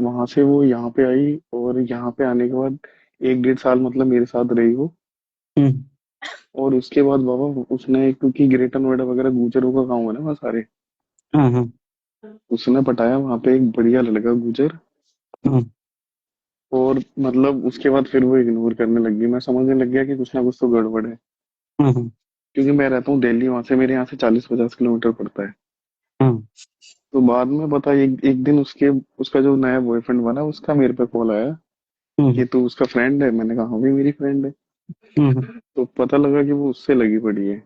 वहां से वो यहाँ पे आई, और यहाँ पे आने के बाद 1 1.5 साल मतलब मेरे साथ रही वो। हम्म। और उसके बाद बाबा उसने, क्योंकि ग्रेटर नोएडा वगैरह गुजरों का गाँव है ना वहाँ सारे, हाँ हाँ उसने पटाया वहां पे एक बढ़िया लड़का गुजर। हाँ। और मतलब उसके बाद फिर वो इग्नोर करने लग गई, मैं समझने लग गया कि कुछ ना कुछ तो गड़बड़ है। हाँ हाँ क्योंकि मैं रहता हूँ दिल्ली, वहां से मेरे यहाँ से 40 50 किलोमीटर पड़ता है। हाँ। तो बाद में पता, एक दिन उसका जो नया बॉयफ्रेंड बना उसका मेरे पे कॉल आया कि हम्म तू उसका फ्रेंड है। मैंने कहा हाँ भाई मेरी फ्रेंड है। हम्म तो पता लगा कि वो उससे लगी पड़ी है।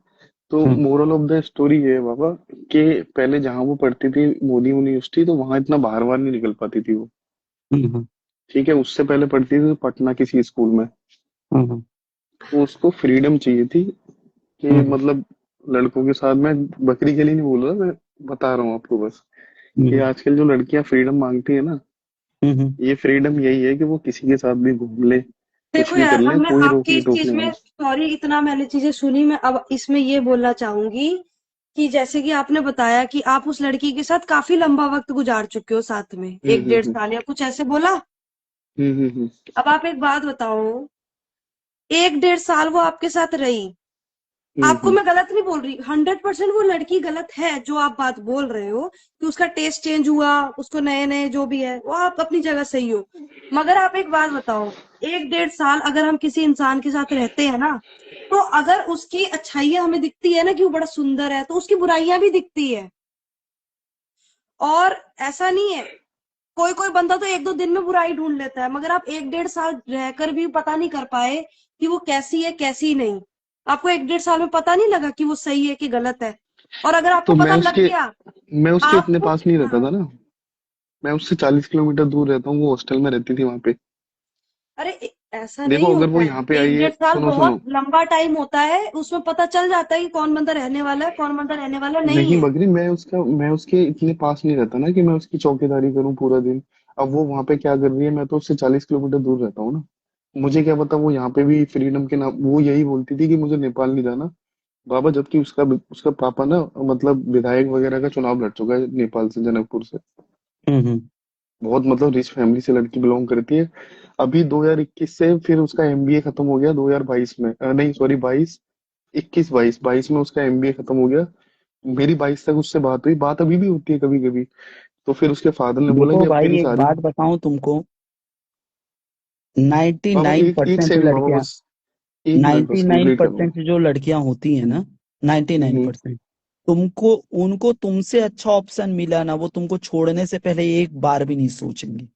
तो हम्म मोरल ऑफ द स्टोरी ये है बाबा, कि पहले जहाँ वो पढ़ती थी मोदी यूनिवर्सिटी, तो वहां इतना बाहर बाहर नहीं निकल पाती थी वो। हम्म ठीक है, उससे पहले पढ़ती थी पटना किसी स्कूल में। हम्म तो उसको फ्रीडम चाहिए थी कि हम्म मतलब लड़कों के साथ, मैं बकरी के लिए नहीं बोल रहा, मैं बता रहा हूँ आपको बस, कि हम्म आजकल जो लड़कियां फ्रीडम मांगती है ना, हम्म। ये फ्रीडम यही है कि वो किसी के साथ भी घूम ले, कुछ देखो भी कर यार, अब ले, मैं कोई आपकी रोकने इस चीज टोकने में वाला। सॉरी, इतना मैंने चीजें सुनी, मैं अब इसमें ये बोलना चाहूंगी कि जैसे कि आपने बताया कि आप उस लड़की के साथ काफी लंबा वक्त गुजार चुके हो साथ में, हम्म एक हम्म डेढ़ हम्म साल या कुछ ऐसे बोला। हम्म। अब आप एक बात बताओ, एक डेढ़ साल वो आपके साथ रही, आपको हम्म। मैं गलत नहीं बोल रही, 100% वो लड़की गलत है जो आप बात बोल रहे हो कि उसका टेस्ट चेंज हुआ, उसको नए नए जो भी है वो आप अपनी जगह सही हो। मगर आप एक बात बताओ, एक डेढ़ साल अगर हम किसी इंसान के साथ रहते हैं ना, तो अगर उसकी अच्छाइयां हमें दिखती है ना कि वो बड़ा सुंदर है, तो उसकी बुराइयां भी दिखती है। और ऐसा नहीं है, कोई कोई बंदा तो एक दो दिन में बुराई ढूंढ लेता है, मगर आप एक डेढ़ साल रहकर भी पता नहीं कर पाए कि वो कैसी है कैसी नहीं। आपको एक डेढ़ साल में पता नहीं लगा कि वो सही है कि गलत है। और अगर आपको तो पता लग गया, मैं उसके इतने आपको पास नहीं रहता हाँ, था ना। मैं उससे 40 किलोमीटर दूर रहता हूँ, वो हॉस्टल में रहती थी वहां पे। अरे ऐसा नहीं देखो अगर होता वो है, यहाँ पे आई एक है, डेढ़ साल सुनो बहुत सुनो, लंबा टाइम होता है, उसमें पता चल जाता है कि कौन बंदा रहने वाला है, कौन बंदा रहने वाला नहीं नहीं है। बकरी, मैं उसके इतने पास नहीं रहता ना कि मैं उसकी चौकीदारी करूं पूरा दिन। अब वो वहां पे क्या कर रही है, मैं तो उससे 40 किलोमीटर दूर रहता हूँ ना। मुझे क्या पता वो यहाँ पे भी फ्रीडम के नाम वो यही बोलती थी कि मुझे नेपाल नहीं जाना बाबा, जबकि उसका उसका पापा ना मतलब विधायक वगैरह का चुनाव लड़ चुका है नेपाल से, जनकपुर से। हम्म। बहुत मतलब रिच फैमिली से लड़की बिलोंग करती है। अभी 2021 से फिर उसका एमबीए खत्म हो गया, 2022 में, नहीं सॉरी 22 21 22 22 में उसका एमबीए खत्म हो गया। मेरी 22 तक उससे बात हुई, बात अभी भी होती है कभी कभी। तो फिर उसके फादर ने बोला देखो कि अब भाई, तेरी एक शादी। बात बताऊं तुमको, नाइन्टी बाबा नाइन एक परसेंट सेकंड बाबा लड़कियां बस, 1 मिनट नाइन्टी बस नाइन कंप्लीट करूंगा। परसेंट जो लड़कियां होती है ना, नाइन्टी नाइन हम्म। परसेंट तुमको, उनको तुमसे अच्छा ऑप्शन मिला ना, वो तुमको छोड़ने से पहले एक बार भी नहीं सोचेंगी।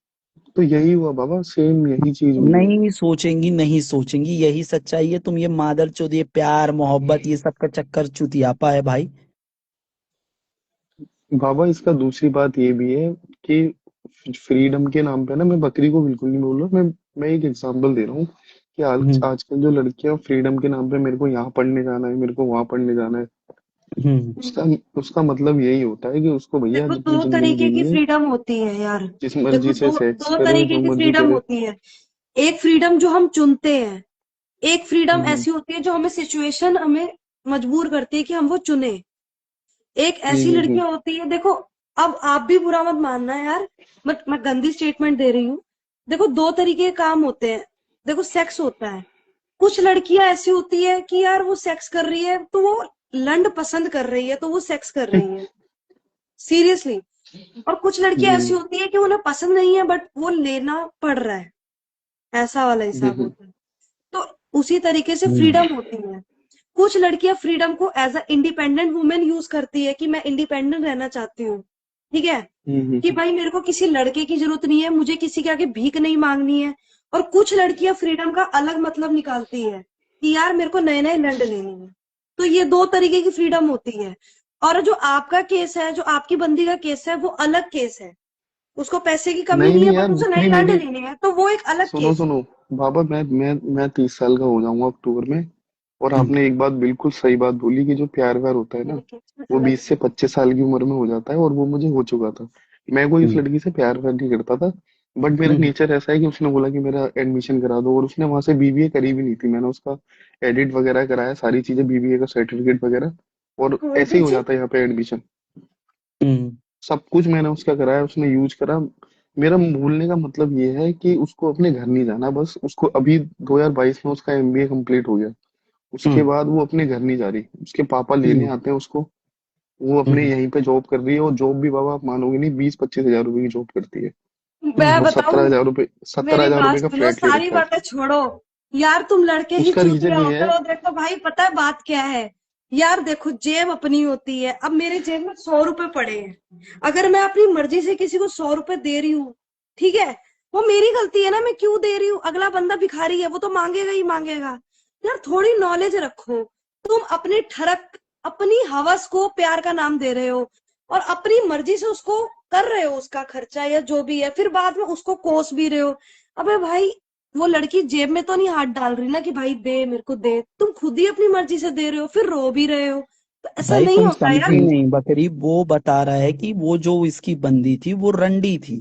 तो यही हुआ बाबा, सेम यही चीज हुई है। नहीं सोचेंगी, नहीं सोचेंगी, यही सच्चाई है। तुम ये मादर चौध, ये प्यार मोहब्बत, ये सब का चक्कर चुतियापा है भाई। बाबा इसका दूसरी बात ये भी है कि फ्रीडम के नाम पे ना, मैं बकरी को बिल्कुल नहीं बोल रहा, मैं एक एग्जांपल दे रहा हूँ कि आज हम्म आजकल जो लड़कियां फ्रीडम के नाम पे, मेरे को यहाँ पढ़ने जाना है, मेरे को वहां पढ़ने जाना है, हम्म। उसका उसका मतलब यही होता है कि उसको भैया देखो जितनी दो जिंदगी तरीके की जीनी है, फ्रीडम होती है यार। जिस देखो मर्जी से दो सेक्स दो करे, तरीके जो की मर्जी फ्रीडम करे। होती है। एक फ्रीडम जो हम चुनते हैं, एक फ्रीडम हम्म ऐसी होती है जो हमें सिचुएशन हमें मजबूर करती है कि हम वो चुने। एक ऐसी हम्म। लड़कियां होती है, देखो, अब आप भी बुरा मत मानना यार, मैं गंदी स्टेटमेंट दे रही हूँ। देखो दो तरीके के काम होते हैं। देखो सेक्स होता है, कुछ लड़कियां ऐसी होती है कि यार वो सेक्स कर रही है तो वो लंड पसंद कर रही है तो वो सेक्स कर रही है, सीरियसली। और कुछ लड़कियां ऐसी हम्म होती है कि उन्हें पसंद नहीं है बट वो लेना पड़ रहा है, ऐसा वाला हिसाब हम्म होता है। तो उसी तरीके से हम्म फ्रीडम होती है। कुछ लड़कियां फ्रीडम को as a independent women use करती है कि मैं इंडिपेंडेंट रहना चाहती हूँ, ठीक है, कि हम्म। भाई मेरे को किसी लड़के की जरूरत नहीं है, मुझे किसी के आगे भीख नहीं मांगनी है। और कुछ लड़कियां फ्रीडम का अलग मतलब निकालती है कि यार मेरे को नए नए लंड लेने हैं। तो ये दो तरीके की फ्रीडम होती है। और जो आपका केस है, जो आपकी बंदी का केस है, वो अलग केस है। उसको पैसे की कमी नहीं नहीं है नहीं बट यार, उसे नए बकरी लंड मेरी, लेने हैं, तो वो एक अलग सुनो केस है। सुनो बाबा, मैं 30 साल का हो जाऊंगा अक्टूबर में। और हम्म आपने एक बात बिल्कुल सही बात बोली कि जो प्यार व्यार होता है ना, मेरे केस में वो अलग 20 से 25 साल की उम्र में हो जाता है, और वो मुझे हो चुका था। मैं कोई इस हम्म लड़की से प्यार व्यार नहीं करता था। बट मेरा हम्म नेचर ऐसा है कि उसने बोला कि मेरा एडमिशन करा दो, और उसने वहां से बीबीए करी भी नहीं थी, मैंने उसका एडिट वगैरह कराया, सारी चीजें, बीबीए का सर्टिफिकेट वगैरह, और और ऐसे ही हो पीछे जाता है यहाँ पे एडमिशन। हम्म सब कुछ मैंने उसका कराया, उसने यूज करा। मेरा बोलने का मतलब ये है कि उसको अपने घर नहीं जाना, बस उसको अभी 2022 में उसका एमबीए कंप्लीट हो गया, उसके हम्म बाद वो अपने घर नहीं जा रही, उसके पापा लेने हम्म आते हैं उसको। वो अपने हम्म। यहीं पे जॉब कर रही है, और जॉब भी बाबा आप मानोगे नहीं, 20-25 हजार रुपए की जॉब करती है। मैं और सत्रह बताऊं, हजार रुपए सत्तर मेरी हजार बात रुपए का सुनो, फ्लैट ले सारी रखा है। बातें छोड़ो। यार तुम लड़के ही उसका चूक रहे रीजन ये होते है। हो। देखो भाई, पता है बात क्या है? यार देखो, जेब अपनी होती है। अब मेरे जेब में 100 रुपए पड़े हैं, अगर मैं अपनी मर्जी से किसी को 100 रुपए दे रही हूँ, ठीक है, वो मेरी गलती है ना, मैं क्यों दे रही हूँ? अगला बंदा भिखारी है, वो तो मांगेगा ही मांगेगा। यार थोड़ी नॉलेज रखो। तुम अपनी ठरक, अपनी हवस को प्यार का नाम दे रहे हो, और अपनी मर्जी से उसको कर रहे हो, उसका खर्चा या जो भी है, फिर बाद में उसको कोस भी रहे हो। अबे भाई, वो लड़की जेब में तो नहीं हाथ डाल रही ना कि भाई दे मेरे को दे, तुम खुद ही अपनी मर्जी से दे रहे हो, फिर रो भी रहे हो। तो ऐसा भाई नहीं तुम होता यार। समझी नहीं बकरी, वो बता रहा है कि वो जो इसकी बंदी थी वो रंडी थी,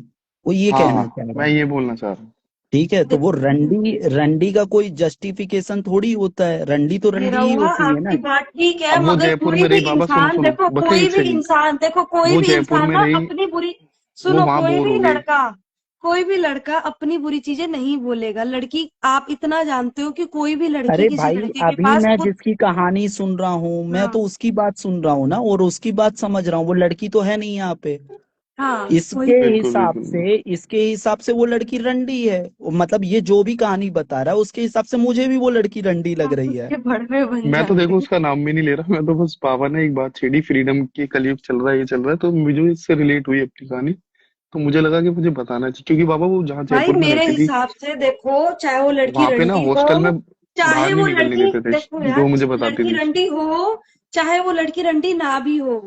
वो ये हाँ कहना हाँ, चाह रहा मैं है। ये बोलना चाह रहा हूँ। ठीक है, तो वो देखो, रंडी रंडी का कोई जस्टिफिकेशन थोड़ी होता है, रंडी तो मेरा रंडी ही हुआ, होती है ना। आपकी बात ठीक है, अब वो मगर जयपुर कोई में भी रही, बाबा सुनो इंसान, सुनो, देखो बकरी कोई एक भी सेकंड। इंसान, देखो कोई वो भी जयपुर इंसान में ना रही, अपनी बुरी, वो सुनो, वहां कोई बोर भी हो गई। लड़का, कोई भी लड़का अपनी बुरी चीजें नहीं बोलेगा। लड़की, आप इतना जानते हो कि कोई भी लड़की अरे किसी भाई, लड़के के अभी पास मैं खुद, जिसकी कहानी सुन रहा हूँ मैं हाँ तो उसकी बात सुन रहा हूँ ना, और उसकी बात समझ रहा हूँ, वो लड़की तो है नहीं यहाँ पे। हाँ, इसके वही बिल्कुल हिसाब बिल्कुल। से इसके हिसाब से वो लड़की रंडी है। मतलब ये जो भी कहानी बता रहा है उसके हिसाब से मुझे भी वो लड़की रंडी लग आप रही है। उसके भड़वे बन मैं तो जाते देखो हैं। उसका नाम भी नहीं ले रहा, मैं तो बस बाबा ने एक बात छेड़ी, फ्रीडम की कलयुग चल रहा है, ये चल रहा है, तो मुझे इससे रिलेट हुई अपनी कहानी। तो मुझे लगा कि मुझे बताना चाहिए, क्योंकि बाबा वो जहाँ भाई जयपुर में मेरे रहती थी, हिसाब से देखो, चाहे वो लड़की वहां पे ना रंडी हो, हॉस्टल में चाहे बाहर नहीं वो निकलने लड़की, देते थे, देखो यार, जो मुझे चाहे बताती लड़की थी। रंडी हो, चाहे वो लड़की रंडी ना भी हो,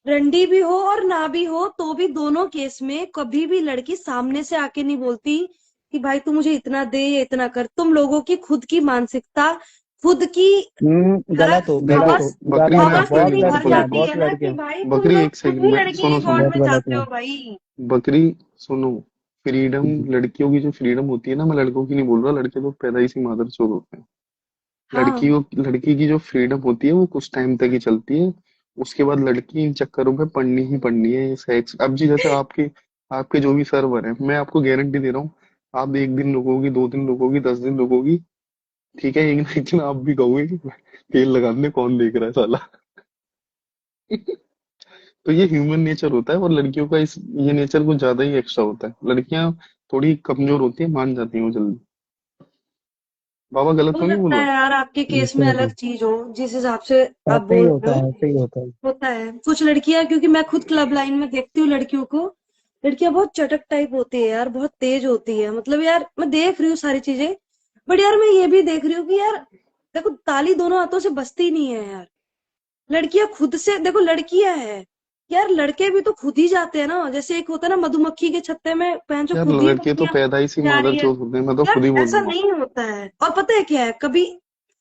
रंडी भी हो और ना भी हो, तो भी दोनों केस में कभी भी लड़की सामने से आके नहीं बोलती कि भाई तू मुझे इतना दे या इतना कर। तुम लोगों की खुद की मानसिकता, खुद की गलत हरक, हो, देखो गलत हवस, हो, बकरी, गलत मैं है, हवस आपको एक बहुत इतनी भर लड़के एग्जांपल हैं, देता जाती हूँ। बहुत है ना लड़के कि हैं। भाई तुम बकरी लोग एक खुद सेकंड ही में लड़की की सुनो सुनो। कॉर्ट बहुत में गलत जाते है। हो भाई। बकरी सुनो, फ्रीडम, हम्म लड़कियों की जो फ्रीडम होती है ना, मैं लड़कों की नहीं बोल रहा, लड़के तो पैदाइशी मादरचोद होते हैं। हाँ, लड़की की जो फ्रीडम होती है वो कुछ टाइम तक ही चलती है। उसके बाद लड़की इन चक्करों में पड़नी ही पड़नी है, ये सेक्स। अब जी जैसे आपके आपके जो भी सर्वर है, मैं आपको गारंटी दे रहा हूँ, आप 1 दिन रुकोगी, 2 दिन रुकोगी, 10 दिन रुकोगी, ठीक है, एक ना एक दिन आप भी कहोगे कि तेल लगाने कौन देख रहा है साला। तो ये ह्यूमन नेचर होता है, और लड़कियों का इस ये नेचर कुछ ज्यादा ही एक्स्ट्रा होता है। लड़कियां थोड़ी कमजोर होती है, मान जाती हैं वो जल्दी। बाबा गलत हो तो नहीं सकता बोल है रहा? यार आपके केस में अलग चीज हो, जिस हिसाब से आप ऐसे ही बोल रहे होता हो। है, ऐसे ही होता है। होता है कुछ लड़कियां, क्योंकि मैं खुद क्लब लाइन में देखती हूँ लड़कियों को, लड़कियां बहुत चटक टाइप होती है यार, बहुत तेज होती है। मतलब यार मैं देख रही हूँ सारी चीजें, बट यार मैं ये भी देख रही हूँ कि यार देखो, ताली दोनों हाथों से बजती नहीं है यार। लड़कियां खुद से, देखो लड़कियां है यार, लड़के भी तो खुद ही जाते हैं ना। जैसे एक होता है ना, मधुमक्खी के छत्ते में पहन जो यार खुद ही लड़के तो मक्खियां पैदाइशी जा रही है। मादरचोद होते हैं, मैं तो यार खुद ही ऐसा बोलूंगा। नहीं होता है। और पता है क्या है, कभी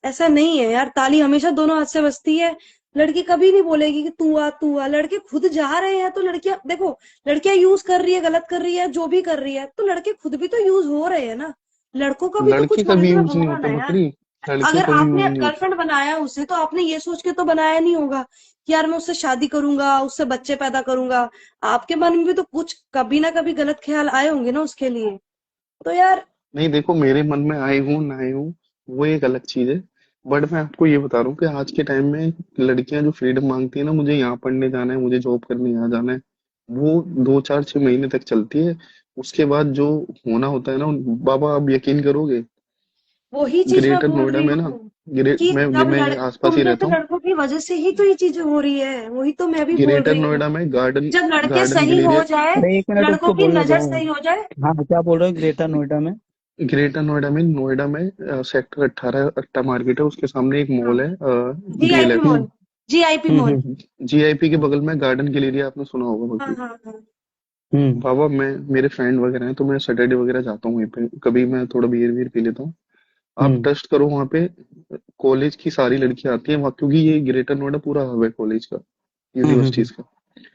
ऐसा नहीं है यार, ताली हमेशा दोनों हाथ से बजती है। लड़की कभी नहीं बोलेगी कि तू आ। लड़के खुद जा रहे हैं तो लड़कियां देखो, लड़कियां यूज कर रही है, गलत कर रही है, जो भी कर रही है, तो लड़के खुद भी तो यूज हो रहे हैं ना। लड़कों का भी तो लड़के कुछ कभी मायने में यूज नहीं होगा होते ना यार। बकरी, लड़के अगर कभी आपने यूज नहीं होते। गर्लफ्रेंड बनाया उसे, तो आपने ये सोच के तो बनाया नहीं होगा कि यार मैं उससे शादी करूंगा, उससे बच्चे पैदा करूंगा। आपके मन में भी तो कुछ कभी ना कभी गलत ख्याल आए होंगे ना उसके लिए। तो यार, नहीं देखो, मेरे मन में आए हूँ ना आए हूँ, वो एक अलग चीज है। बट मैं आपको ये बता रहा हूँ कि आज के टाइम में लड़कियां जो फ्रीडम मांगती है ना, मुझे यहाँ पढ़ने जाना है, मुझे जॉब करने यहाँ जाना है, वो 2 4 6 महीने तक चलती है। उसके बाद जो होना होता है ना, बाबा आप यकीन करोगे, वही चीज मैं ग्रेटर बोल नोएडा रही में ना, हूँ ग्रेट कि मैं जब मैं लड़ ये आसपास तुम ही रहता जैसे हूँ। लड़कों की वजह से ही तो ये चीजें हो रही है, वही तो मैं भी बोल ग्रेटर रही हूँ। नोएडा में गार्डन जब लड़के गार्डन सही हो गलेरिया, जाए, अरे एक मिनट लड़कों उसको की बोलने दो। नजर सही हो जाए। हाँ, क्या बोल रहे हो ग्रेटर नोएडा में? ग्रेटर नोएडा में सेक्टर 18 अट्टा मार्केट है, उसके सामने एक हाँ, मॉल है, GIP DLF. Mall, GIP mall. हम्म। जीआईपी के बगल में गार्डन गलेरिया, आपने सुना होगा हाँ बल्कि। हाँ हाँ। हम्म बाबा मैं, मेरे फ्रेंड वगैरह हैं, तो मैं सैटरडे वगैरह जाता हूँ वहीं पे, कभी मैं थोड़ा बियर वियर पी लेता हूँ। आप हम्म ट्रस्ट करो, वहाँ पे कॉलेज की सारी लड़कियां आती हैं वहाँ, क्योंकि ये ग्रेटर नोएडा पूरा हब है कॉलेज का, हम्म हम्म यूनिवर्सिटीज का।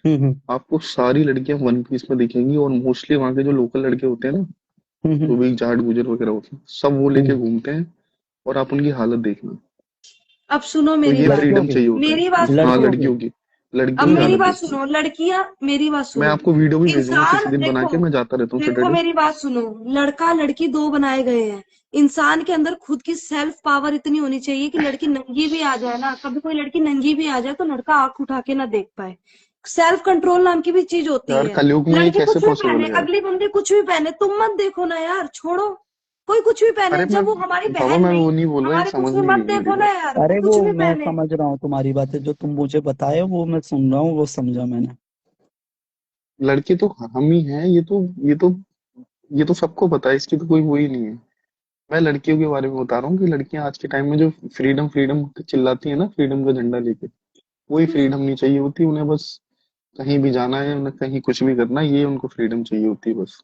हम्म आपको सारी लड़कियां वन पीस में दिखेंगी, और मोस्टली वहाँ के जो लोकल लड़के होते हैं ना, हम्म जो भी जाट गुजर वगैरह होते हैं, सब वो लेके हम्म। घूमते हैं। और आप उनकी हालत देखना। अब सुनो तो मेरी ये बात, लड़कियों फ्रीडम के चाहिए होता है। मेरी बात हाँ सुनो। लड़कियों के लड़कियों की। लड़कियों अब में मेरी हालत बात देखी है। सुनो, लड़कियां, मेरी बात मैं सुनो। आपको वीडियो भी भेजूंगा किसी इंसान दिन बना देखो, के, मैं जाता रहता हूँ देखो सैटरडे। मेरी बात सुनो, लड़का लड़की दो बनाए गए हैं। इंसान के अंदर खुद की सेल्फ पावर इतनी होनी चाहिए कि लड़की नंगी भी आ जाए ना, कभी कोई लड़की नंगी भी आ जाए तो लड़का आंख उठा के ना देख पाए। सेल्फ कंट्रोल नाम की भी चीज होती यार है। कलयुग में ये लड़की कैसे कुछ भी पॉसिबल पहने, है यार? अगली बंदी कुछ भी पहने, तुम मत देखो ना यार, छोड़ो। कोई कुछ भी पहने, अरे मैं, जब वो हमारी बाबा बहन मैं नहीं, वो नहीं बोल रहा, ये हमारे कुछ समझ में नहीं मत रही मेरी देखो ना बात। यार, वो अरे वो कुछ भी मैं पहने। समझ रहा हूँ तुम्हारी बातें, जो तुम मुझे बताए हो वो मैं सुन रहा हूँ, वो समझा मैंने। लड़के तो हम ही हैं, ये तो सबको पता है, इसकी तो कोई वो ही नहीं है। मैं लड़कियों के बारे में बता रहा हूँ कि लड़कियां आज के टाइम में जो फ्रीडम फ्रीडम चिल्लाती है ना, फ्रीडम का झंडा लेके, वही फ्रीडम नहीं चाहिए होती उन्हें। बस कहीं भी जाना है, उन्हें कहीं कुछ भी करना है, ये उनको फ्रीडम चाहिए होती है बस।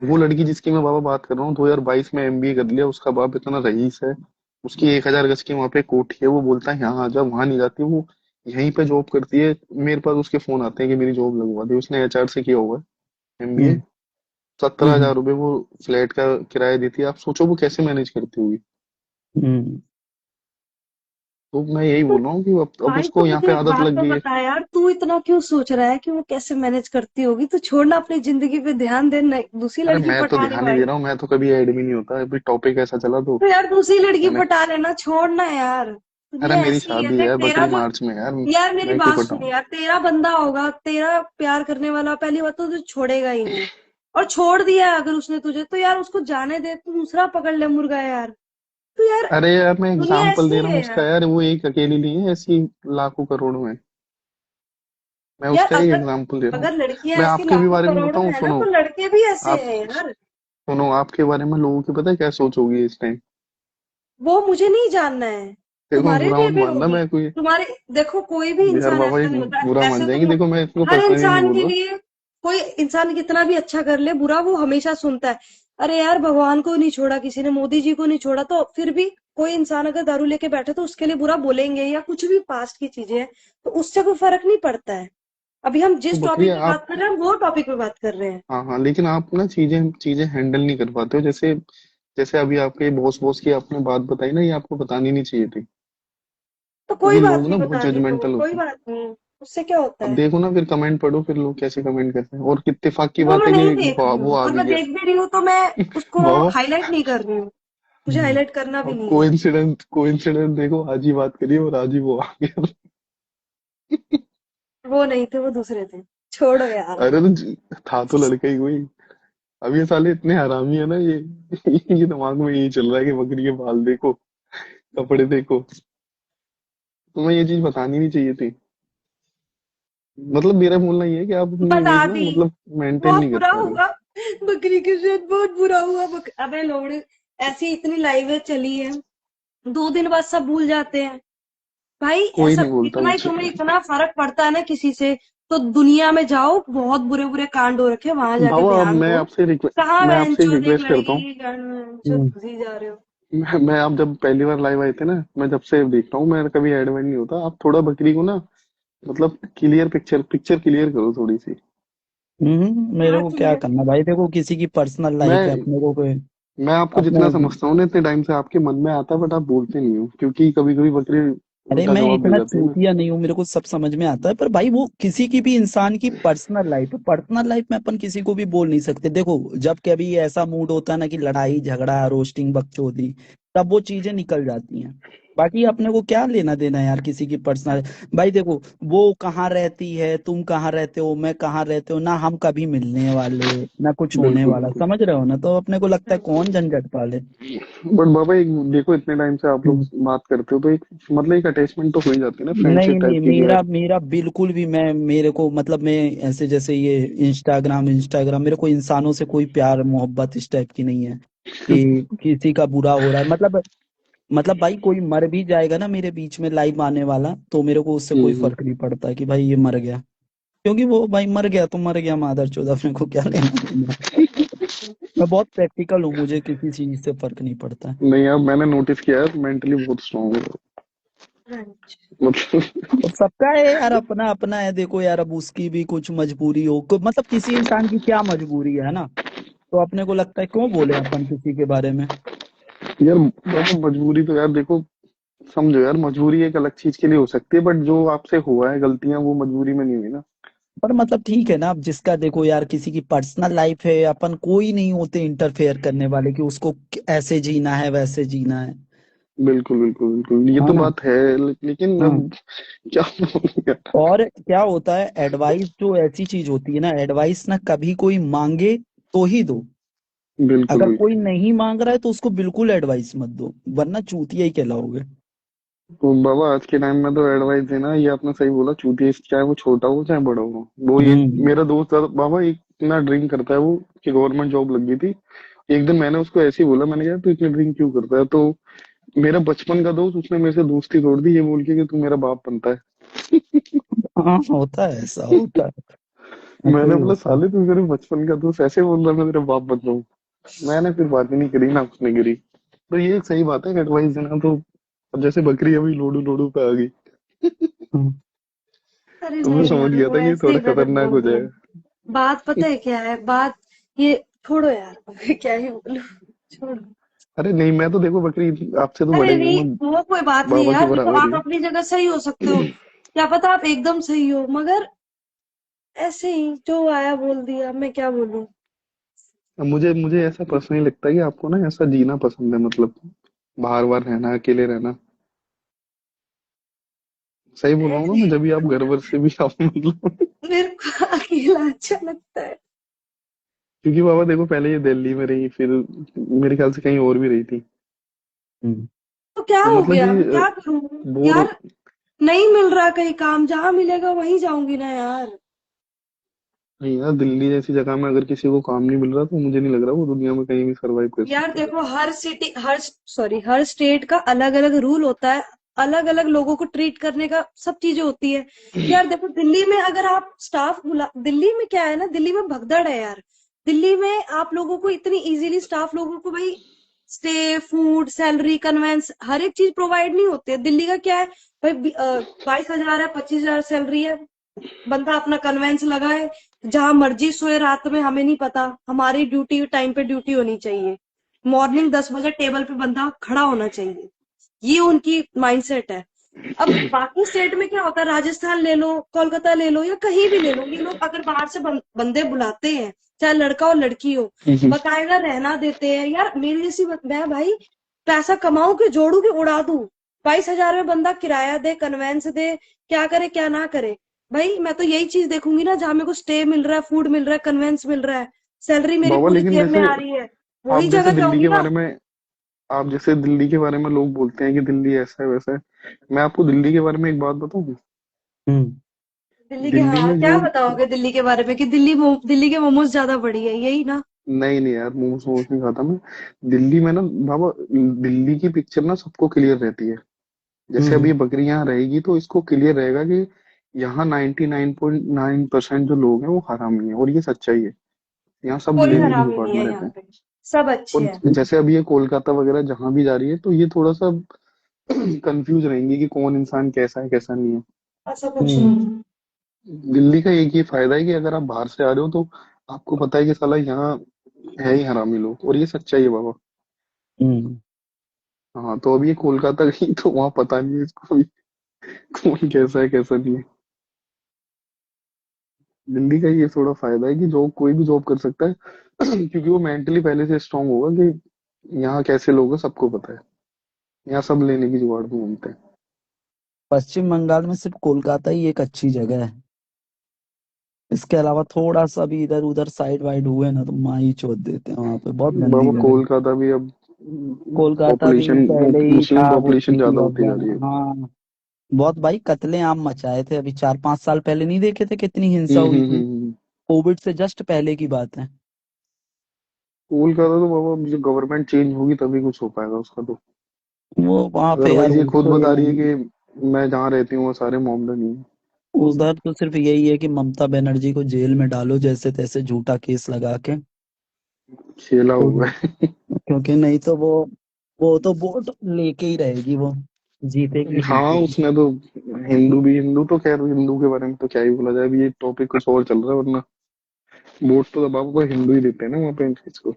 वो लड़की जिसकी मैं बाबा बात कर रहा हूँ, 2022 में एमबीए कर लिया, उसका बाप इतना रईस है, उसकी 1000 गज की वहां पे कोठी है, वो बोलता है यहाँ आ जा, वहां नहीं जाती वो, यहीं पे जॉब करती है। मेरे पास उसके फोन आते हैं कि मेरी जॉब लगवा दी, उसने एचआर से किया हुआ है एमबीए। हम्म। 17,000 रुपये वो फ्लैट का किराया देती है, आप सोचो वो कैसे मैनेज करती होगी। हम्म। तो मैं यही तो बोल रहा हूँ कि अब भाई तो उसको यहाँ मुझे पे एक आदत बात लग तो गई है। बता यार, तू इतना क्यों सोच रहा है कि वो कैसे मैनेज करती होगी? तू छोड़ना, अपनी जिंदगी पे ध्यान दे, दूसरी अरे लड़की मैं तो पटा ले ध्यान नहीं दे भाई। रहा हूँ, मैं तो कभी ऐड भी नहीं होता, अभी टॉपिक ऐसा चला तो तो यार दूसरी लड़की मैंने। पटा लेना, छोड़ना यार, अरे दुनिया मेरी ऐसी है, शादी है देख यार तेरा बकरी जो। मार्च में यार, यार मेरी मैं क्यों बात सुन पटाऊं? यार, तेरा बंदा होगा, तेरा प्यार करने वाला, पहली बात तो तुझे छोड़ेगा ही नहीं। और छोड़ दिया है अगर उसने तुझे, तो यार उसको जाने दे, तू दूसरा पकड़ ले मुर्गा यार। तो यार अरे यार मैं दुनिया एग्जाम्पल दे ऐसी रहा हूँ है उसका यार। यार, वो एक अकेली नहीं है ऐसी, लाखों करोड़ों में। मैं यार उसका एक अगर एग्जाम्पल दे रहा हूँ। अगर लड़कियां मैं ऐसी आपके भी लाखों बारे में करोड़ों बताऊं, है ना, सुनो। तो लड़के भी ऐसे आप हैं यार। सुनो, आपके बारे में लोगों की पता है क्या सोच होगी इस टाइम? वो मुझे नहीं जानना है, देखो तुम्हारे बुरा लिए मत भी मानना, होगी। मैं कोई, तुम्हारे, देखो कोई भी यार इंसान बाबा ऐसा ये नहीं होता बुरा मान ऐसे तो जाएंगे, देखो मैं इसको हर पर्सनली नहीं इंसान बोल के रहा। लिए, कोई इंसान कितना भी अच्छा कर ले बुरा, वो हमेशा सुनता है। अरे यार भगवान को नहीं छोड़ा किसी ने, मोदी जी को नहीं छोड़ा, तो फिर भी कोई इंसान अगर दारू लेके बैठे तो उसके लिए बुरा बोलेंगे, या कुछ भी पास्ट की चीजें हैं, तो उससे कोई फर्क नहीं पड़ता है। अभी हम तो जिस बकरी टॉपिक पे बात आप, कर रहे हैं, वो टॉपिक पे बात कर रहे हैं। हाँ हाँ, लेकिन आप ना चीजें चीजें हैंडल नहीं कर पाते हो, जैसे जैसे अभी आपके बॉस बॉस की आपने बात बताई ना, ये आपको बतानी नहीं चाहिए थी, तो कोई क्योंकि बात लोग नहीं, ना बहुत बता दी तो जजमेंटल कोई होते हैं। बात नहीं, उससे क्या होता अब है। देखो ना, फिर कमेंट पढ़ो, फिर लोग कैसे कमेंट करते हैं, और इत्तेफाक की वो बात मैं है कि नहीं देख रही वो हूँ, आ और भी मैं गया। देख भी रही हूँ तो मैं उसको बाबा हाईलाइट नहीं कर रही हूँ। मुझे हम्म। हाईलाइट करना भी अब नहीं है। कोइंसिडेंट देखो, आज ही बात करिए और आज ही वो आ गया। वो नहीं थे, वो दूसरे थे। छोड़ो यार। अरे तो था तो लड़का ही कोई। अब ये साले इतने हरामी है ना ये ये दिमाग में यही चल रहा है कि बकरी के बाल देखो, कपड़े देखो। तुम्हें ये चीज बतानी नहीं चाहिए थी। मतलब मेरा बोलना ये है कि आप अपनी बता इमेज ना दी, मतलब मेंटेन बहुत नहीं कर बुरा पा रहे हो। हुआ। बकरी के साथ बहुत बुरा हुआ। अबे लोग, ऐसी इतनी लाइवें चली है, 2 दिन बाद सब भूल जाते हैं। भाई कोई ऐसा, नहीं बोलता इतना ही मुझसे। तुम्हें इतना फर्क पड़ता है ना किसी से, तो दुनिया में जाओ, बहुत बुरे बुरे कांड हो रखे, वहां जाके बाबा अब बयान दो। कहाँ मैं आपसे एक बहनचोद एक रिक्वेस्ट करता लड़की हूँ। की गांड में बहनचोद हम्म। घुसी जा रहे हो। मैं आप जब पहली बार लाइव आए थे ना, मैं जब से देख रहा हूँ, मैं कभी एड नहीं होता, आप थोड़ा बकरी को ना मतलब क्लियर पिक्चर पिक्चर क्लियर करो थोड़ी सी। मेरे हाँ को क्या क्लियर। करना भाई, देखो किसी की पर्सनल लाइफ है, मैं अपने को कोई मैं आपको अपने। जितना समझता हूँ ना, इतने टाइम से आपके मन में आता है, बट आप बोलते नहीं हो, क्योंकि कभी कभी बकरी अरे उल्टा मैं जवाब दे इतना जाती है ना। चूतिया नहीं हूँ, मेरे को सब समझ में आता है, पर भाई वो किसी की भी इंसान की पर्सनल लाइफ है, पर्सनल लाइफ में अपन किसी को भी बोल नहीं सकते। देखो जब कभी ऐसा मूड होता है ना कि लड़ाई झगड़ा रोस्टिंग बकचोदी, तब वो चीजें निकल जाती हैं। बाकी अपने को क्या लेना देना है यार किसी की पर्सनल। भाई देखो, वो कहाँ रहती है, तुम कहाँ रहते हो, मैं कहाँ रहते हो, ना हम कभी मिलने वाले, ना कुछ होने बिल्कुल वाला, बिल्कुल। समझ रहे हो ना, तो अपने को लगता है कौन झंझट पाले। बट बाबा एक देखो, इतने टाइम से आप लोग बात करते हो तो एक मतलब एक अटैचमेंट तो हो ही जाती है ना, नहीं फ्रेंडशिप नहीं, टाइप की कि मेरा यार। मेरा बिल्कुल भी, मैं मेरे को मतलब मैं ऐसे जैसे ये इंस्टाग्राम इंस्टाग्राम, मेरे को इंसानों से कोई प्यार मोहब्बत इस टाइप की नहीं है कि किसी का बुरा हो रहा है। मतलब भाई कोई मर भी जाएगा ना मेरे बीच में लाइव आने वाला, तो मेरे को उससे कोई हम्म। फर्क नहीं पड़ता कि भाई ये मर गया, क्योंकि वो भाई मर गया तो मर गया, मादर चौदह, अपने को क्या लेना देना। मैं बहुत प्रैक्टिकल हूँ, मुझे किसी चीज से फर्क नहीं पड़ता। नहीं यार, मैंने नोटिस किया है मेंटली बहुत स्ट्रांग है अच्छा। मतलब। और सबका है यार, अपना अपना है। देखो यार, अब उसकी भी कुछ मजबूरी हो मतलब किसी इंसान की क्या मजबूरी है ना, तो अपने को लगता है क्यों बोले अपन किसी के बारे में। यार बाबा मजबूरी तो यार देखो, समझो यार, मजबूरी एक अलग चीज के लिए हो सकती है, बट जो आपसे हुआ है गलतियां, वो मजबूरी में नहीं हुई ना। पर मतलब ठीक है ना, अब जिसका देखो यार, किसी की पर्सनल लाइफ है, अपन कोई नहीं होते इंटरफेयर करने वाले कि उसको ऐसे जीना है वैसे जीना है। बिल्कुल बिल्कुल बिल्कुल, ये हाँ तो ना। बात है। लेकिन हाँ। अब क्या बोलूं यार। और क्या होता है, एडवाइस जो ऐसी चीज होती है ना, एडवाइस ना कभी कोई मांगे तो ही दो। बिल्कुल अगर कोई बिल्कुल। नहीं मांग रहा है तो उसको बिल्कुल एडवाइस मत दो, वरना चूतिया ही कहलाओगे। तो बाबा आज के टाइम में तो एडवाइस देना, ये आपने सही बोला, चूतिया, चाहे वो छोटा हो चाहे बड़ा हो। वो ये हम्म। मेरा दोस्त था बाबा, एक इतना ड्रिंक करता है वो, कि गवर्नमेंट जॉब लग गई थी। एक दिन मैंने उसको ऐसे ही बोला, मैंने कहा तू इतनी ड्रिंक क्यों करता है, तो मेरा बचपन का दोस्त, उसने मेरे से दोस्ती तोड़ दी, ये बोल के कि तू मेरा बाप बनता है। हाँ, होता है, ऐसा होता है, ऐसा मैंने ही बोला होता है। साले, तू मेरे बचपन का दोस्त ऐसे बोल रहा, मैं तेरा बाप बन रहा हूँ। मैंने फिर बात ही नहीं करी ना, उसने करी। तो ये एक सही बात है, एडवाइस देना तो। अब जैसे बकरी अभी लोडू लोडू पे आ गई, हम्म। अरे तो मैं नहीं समझ यार, गया वो था कि ये ऐसे ही थोड़ा गलत खतरनाक बोल हो रहे हैं। जाएगा। बात पता है क्या है बात, ये छोड़ो यार। क्या ही बोलूं, छोड़ो। अरे नहीं, मैं तो देखो बकरी आपसे तो बड़ा अरे ही हूँ नहीं, मैं, वो कोई बात नहीं है बाबा के यार, देखो बराबर ही आप हूँ। अपनी जगह सही हो सकते हो, क्या पता आप एकदम सही हो, मगर ऐसे ही जो आया बोल दिया, मैं क्या बोलूं। अब मुझे मुझे ऐसा पर्सनली लगता है कि आपको ना ऐसा जीना पसंद है, मतलब बाहर बाहर रहना, अकेले रहना। सही बोल रहा हूँ ना ऐसे मैं, ही जब भी आप घर वर से भी आप मतलब। मेरे को अकेला अच्छा लगता है। क्योंकि बाबा देखो, पहले ये दिल्ली में रही, फिर मेरे ख्याल से कहीं और भी रही थी। हम्म। तो क्या तो हो मतलब गया, मैं कि क्या करूं बोर हो। यार। नहीं मिल रहा कहीं काम, जहां मिलेगा वहीं जाऊंगी ना यार। नहीं यार, दिल्ली जैसी जगह में अगर किसी को काम नहीं मिल रहा, तो मुझे नहीं लग रहा वो दुनिया में कहीं भी सरवाइव कर यार सकता है। देखो, हर सिटी, हर सॉरी, हर स्टेट का अलग अलग रूल होता है, अलग अलग लोगों को ट्रीट करने का सब चीजें होती है। यार देखो, दिल्ली में अगर आप स्टाफ बुला, दिल्ली में क्या है ना, दिल्ली में भगदड़ है यार। दिल्ली में आप लोगों को इतनी इजीली स्टाफ लोगों को भाई स्टे, फूड, सैलरी, कन्वेंस, हर एक चीज प्रोवाइड नहीं होती है। दिल्ली का क्या है भाई, 22,000 है, 25,000 सैलरी है, बंदा अपना कन्वेंस लगाए, जहां मर्जी सोए रात में, हमें नहीं पता, हमारी ड्यूटी टाइम पे ड्यूटी होनी चाहिए, मॉर्निंग 10 बजे टेबल पे बंदा खड़ा होना चाहिए, ये उनकी माइंडसेट है। अब बाकी स्टेट में क्या होता है, राजस्थान ले लो, कोलकाता ले लो, या कहीं भी ले लो, ये लोग अगर बाहर से बंदे बुलाते हैं, चाहे लड़का हो लड़की हो, हम्म। बकायदा रहना देते हैं यार। मेरी जैसी मैं भाई पैसा कमाऊं कि जोड़ू कि उड़ा दूं, 22,000 में बंदा किराया दे, कन्वेंस दे, क्या करे क्या ना करे। भाई मैं तो यही चीज देखूंगी ना, जहां मेरे को स्टे मिल रहा है, फूड मिल रहा है, कन्वेंस मिल रहा है, सैलरी मेरी बाबा पूरी लेकिन जेब में जैसे आ रही है, वही आप जैसे जगह दिल्ली जाऊंगी के ना। बारे में आप जैसे दिल्ली के बारे में लोग बोलते हैं कि दिल्ली ऐसा है वैसा है। मैं आपको दिल्ली के बारे में एक बात बताऊं। हम्म। दिल्ली के, दिल्ली हाँ में क्या जो, बताओगे दिल्ली के बारे में, कि दिल्ली के मोमोज ज्यादा बढ़िया है, यही ना। नहीं नहीं यार, मोमोज मोमोज नहीं खाता मैं। दिल्ली में ना बाबा, दिल्ली की पिक्चर ना सबको क्लियर रहती है। जैसे अब हम्म। ये बकरी यहाँ रहेगी, तो इसको क्लियर रहेगा कि यहाँ 99.9% जो लोग हैं वो हरामी है, और ये सच्चाई है। यहाँ सब कोई लेने की हरामी जुगाड़ नहीं में है रहते यहाँ हैं। पे, सब अच्छे और हैं। जैसे अभी ये कोलकाता वगैरह जहां भी जा रही है, तो ये थोड़ा सा कंफ्यूज रहेंगे कि कौन इंसान कैसा है कैसा नहीं है। ऐसा कुछ हम्म। नहीं। दिल्ली का एक ही फायदा है कि अगर आप बाहर से आ रहे हो, तो आपको पता है कि साला यहाँ है ही हरामी लोग, और ये सच्चाई है बाबा। हम्म। हाँ, तो अभी ये कोलकाता गई तो वहां पता नहीं है इसको अभी कौन कैसा है कैसा नहीं है। दिल्ली का ये थोड़ा फायदा है कि जॉब कोई भी जॉब कर सकता है क्योंकि वो मेंटली पहले से स्ट्रांग होगा कि यहाँ कैसे लोग हैं सबको पता है। यहाँ सब लेने की जुगाड़ में घूमते हैं। पश्चिम बंगाल में सिर्फ कोलकाता ही एक अच्छी जगह है। इसके अलावा थोड़ा सा भी इधर उधर साइड वाइड हुए ना तो माँ ही चोद देते हैं, वहां पे बहुत गंदी बाबा जगह है। कोलकाता भी अब कोलकाता भी पॉपुलेशन, पहले ही मुस्लिम था वो पॉपुलेशन सिटी ज्यादा ऑफ होती जा रही है। गंगा, हाँ। बहुत भाई कत्लेआम मचाए थे अभी 4-5 साल पहले, नहीं देखे थे कितनी हिंसा हुई थी? हम्म। कोविड से जस्ट पहले की बात है। कोलकाता तो बाबा, जो गवर्नमेंट चेंज होगी तभी कुछ हो पाएगा उसका तो। वो वहां पे यार अदरवाइज ये खुद उनको बता रही है कि मैं जहाँ रहती हूँ वो सारे मॉमडन ही हैं। उधर तो सिर्फ यही है कि ममता बनर्जी को जेल में डालो जैसे तैसे झूठा केस लगा के। खेला तो हुआ है। क्योंकि नहीं तो वो तो वोट लेके ही रहेगी वो, जीतेगी ही हाँ, जीतेगी। उसमें तो हिंदू भी, हिंदू तो खैर, हिंदू के बारे में तो क्या ही बोला जाए, अभी ये टॉपिक कुछ और चल रहा है, वरना वोट तो बाबा को हिंदू ही देते हैं ना वहाँ पे, इन चीज को।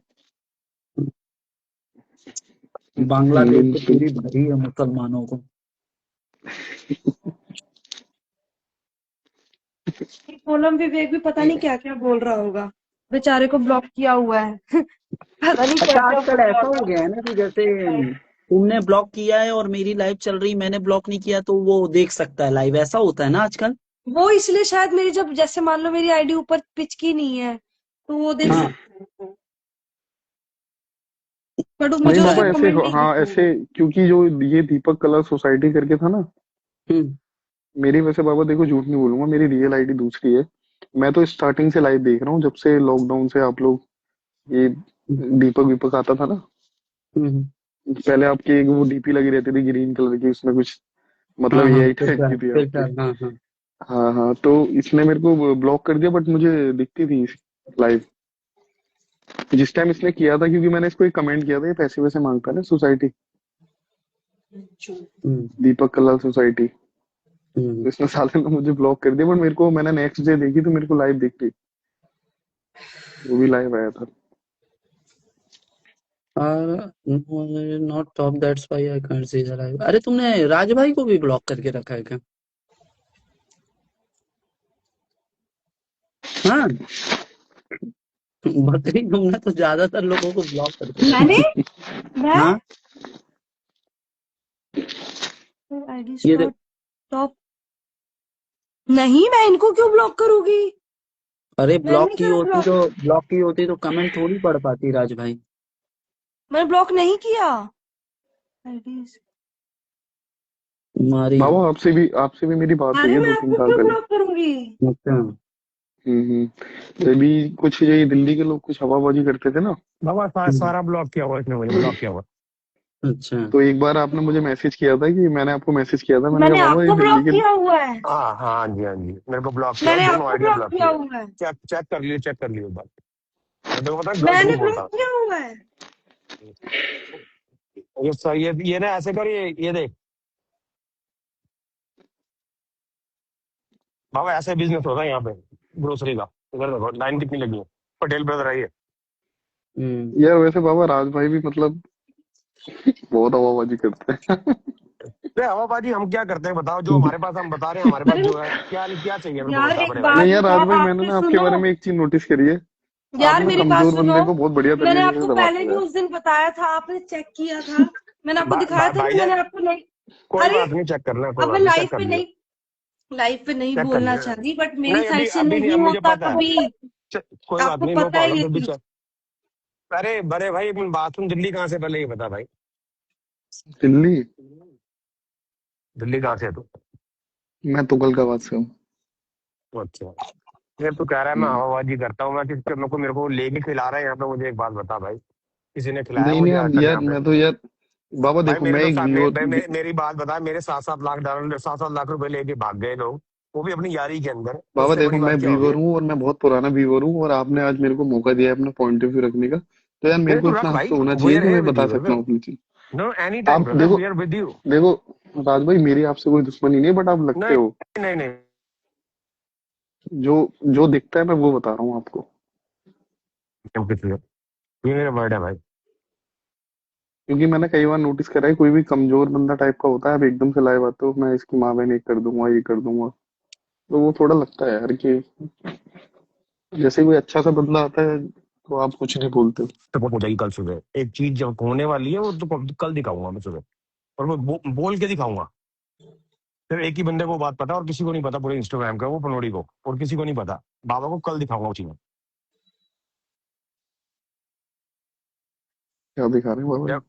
हिंदू बांग्लादेश तो मुस्लिम। पूरी भरी है मुसलमानों को। कोलम विवेक भी पता नहीं क्या क्या बोल रहा होगा, बेचारे को ब्लॉक किया हुआ है। पता नहीं क्या अच्छा क्या आजकल बोल रहा ऐसा हो गया होगा। है ना कि जैसे तुमने ब्लॉक किया है और मेरी लाइव चल रही, मैंने ब्लॉक नहीं किया तो वो देख सकता है लाइव, ऐसा होता है ना आजकल। वो इसलिए शायद मेरी, जब जैसे मान लो मेरी आईडी ऊपर पिच की नहीं है तो वो देख हाँ। सकते हैं उसको। बट नहीं मुझे अच्छा। उसने बाबा ऐसे, कमेंट नहीं हाँ किया। ऐसे, क्योंकि जो ये दीपक कला सोसाइटी करके था ना, हम्म। मेरी, वैसे बाबा देखो झूठ नहीं बोलूंगा, मेरी रियल आईडी दूसरी है। मैं तो स्टार्टिंग से लाइव देख रहा हूँ, जब से लॉकडाउन से आप लोग ये दीपक वीपक आता था ना, हम्म। पहले आपकी एक वो डीपी लगी रहती थी ग्रीन कलर की, उसमें कुछ मतलब हाँ हाँ, एआई टाइप फिल्टर की थी आपकी। फिल्टर, हाँ हाँ। हाँ हाँ, तो इसने मेरे को ब्लॉक कर दिया, बट मुझे दिखती थी लाइव जिस टाइम इसने किया था, क्योंकि मैंने इसको एक कमेंट किया था, ये पैसे वैसे मांगता है ना सोसाइटी, हम्म। दीपक कल्ला सोसाइटी। हम्म। तो इसने साले ने मुझे ब्लॉक कर दिया, बट मेरे को, मैंने नेक्स्ट डे देखी तो मेरे को लाइव दिख गई, वो भी लाइव आया था। Not top, that's why I can't see the live. अरे तुमने राज भाई को भी ब्लॉक करके रखा है क्या? हाँ। बकरी, तुमने तो ज्यादातर लोगों को ब्लॉक करके रखा मैंने है। मैं हाँ। आईडी ये देख। Stop top. नहीं, मैं इनको क्यों ब्लॉक करूंगी? अरे मैंने नहीं करा ब्लॉक। ब्लॉक की होती तो कमेंट थोड़ी पढ़ पाती राज भाई। मैंने ब्लॉक नहीं किया आईडीज। तुम्हारी। बाबा आपसे भी मेरी बात हुई अरे है मैं दो तीन आपको साल क्यों पहले। ब्लॉक करूंगी? अच्छा। तो अभी कुछ ये दिल्ली के लोग कुछ हवाबाजी करते थे ना, बाबा हम्म। सारा ब्लॉक किया हुआ इसने, मुझे ब्लॉक किया हुआ। अच्छा। तो एक बार आपने मुझे मैसेज किया था, कि मैंने आपको मैसेज किया था, मैंने कहा मैंने बाबा ये आपको दिल्ली ब्लॉक के। किया हुआ है। हाँ हाँ जी हाँ जी, मेरे को ब्लॉक किया, मैंने दोनों आपको आइडिया ब्लॉक ब्लॉक किया किया। हुआ है। चेक कर लियो एक बार। मैं तो पता गलत मैंने नहीं ब्लॉक बोलता। किया हुआ है। ये ना ऐसे कर, ये देख बाबा, ऐसे बिजनेस होता है यहाँ पे ग्रोसरी का। इधर देखो लाइन कितनी लगी है, पटेल ब्रदर आई है। हम्म। यार वैसे बाबा राज भाई भी मतलब बहुत हवाबाजी करते हैं। अरे हवाबाजी हम क्या करते हैं बताओ, जो हमारे पास हम बता रहे हैं, हमारे पास अरे जो है क्या नहीं, क्या चाहिए मेरे को यार बता एक बड़े भाई। बात नहीं यार राज बताओ, भाई, मैंने आपने ना आपके सुनो। बारे में एक चीज नोटिस करी है। आप यार ना मेरी बात कमजोर सुनो। बंदे को बहुत बढ़िया मैंने तरीके से आपको पहले दबाते भी हो यार। उस दिन बताया था, आपने चेक किया था। मैंने आपको दिखाया था ना, भाईजान मैंने आपको नहीं। कोई अरे बात नहीं, चेक करना, कोई अब मैं बात नहीं, चेक कर लियो। लाइफ पे नहीं चेक कर बोलना लियो। चाहती, बट मेरी नहीं साइड अभी से अभी नहीं, अब नहीं मुझे होता पता है। कभी। कोई बात आपको नहीं, नो पता है प्रॉब्लम, ये फिर भी चीज। चल। अरे बड़े भाई अपनी बात सुन, दिल्ली कहाँ से पहले ये बता भाई। दिल्ली, दिल्ली कहाँ से है तू? मैं तुगलकाबाद से हूँ। अच्छा। ये तू कह रहा है मैं हम्म। हवाबाजी करता हूँ, मैं किसके मेरे को लेके खिला रहा है यहाँ पे, मुझे एक बात बता भाई। किसी ने खिलाया नहीं नहीं मुझे यार, आज तक यार यहाँ पे? मैं तो यार, बाबा भाई देखो मेरे मैं तो एक साथ व्यूअर। मेरी बात बता, मेरे 7-7 लाख डॉलर, 7-7 लाख रुपए लेके भाग गए लोग, वो भी अपनी यारी के अंदर, बाबा उससे देखो बड़ी मैं बात क्या होगी? व्यूअर हूँ, और मैं बहुत पुराना व्यूअर हूँ, और आपने आज मेरे को मौका दिया है अपना पॉइंट ऑफ व्यू रखने का, तो यार मेरे नहीं को तू इतना रख हक भाई, तो होना वी चाहिए आर कि हियर मैं विद बता यू सकता ब्रदर। हूँ अपनी चीज। नो एनी टाइम आप ब्रदर, देखो, वी आर विद यू। देखो राज भाई, मेरी आपसे कोई दुश्मनी नहीं है, बट आप लगते नहीं हो, नहीं नहीं, जो जो दिखता है मैं वो बता रहा हूँ आपको। ये मेरा वर्ड है भाई। क्योंकि मैंने कई बार नोटिस करा है, कोई भी कमजोर बंदा टाइप का होता है, आप एकदम से लाइव आते हो, मैं इसकी माँ बहन एक कर दूंगा, ये कर दूंगा, तो वो थोड़ा लगता है यार कि जैसे कोई अच्छा सा बंदा आता है तो आप कुछ नहीं बोलते। सपोर्ट हो जाएगी कल सुबह, एक चीज जब होने वाली है वो तो कल दिखाऊंगा मैं सुबह, और वो बोल के दिखाऊंगा। सिर्फ एक ही बंदे को बात पता है, और किसी को नहीं पता पूरे इंस्टाग्राम का, वो पनोड़ी को, और किसी को नहीं पता। बाबा को कल दिखाऊंगा वो चीज। क्या दिखा रहे हैं बाबा जी? जब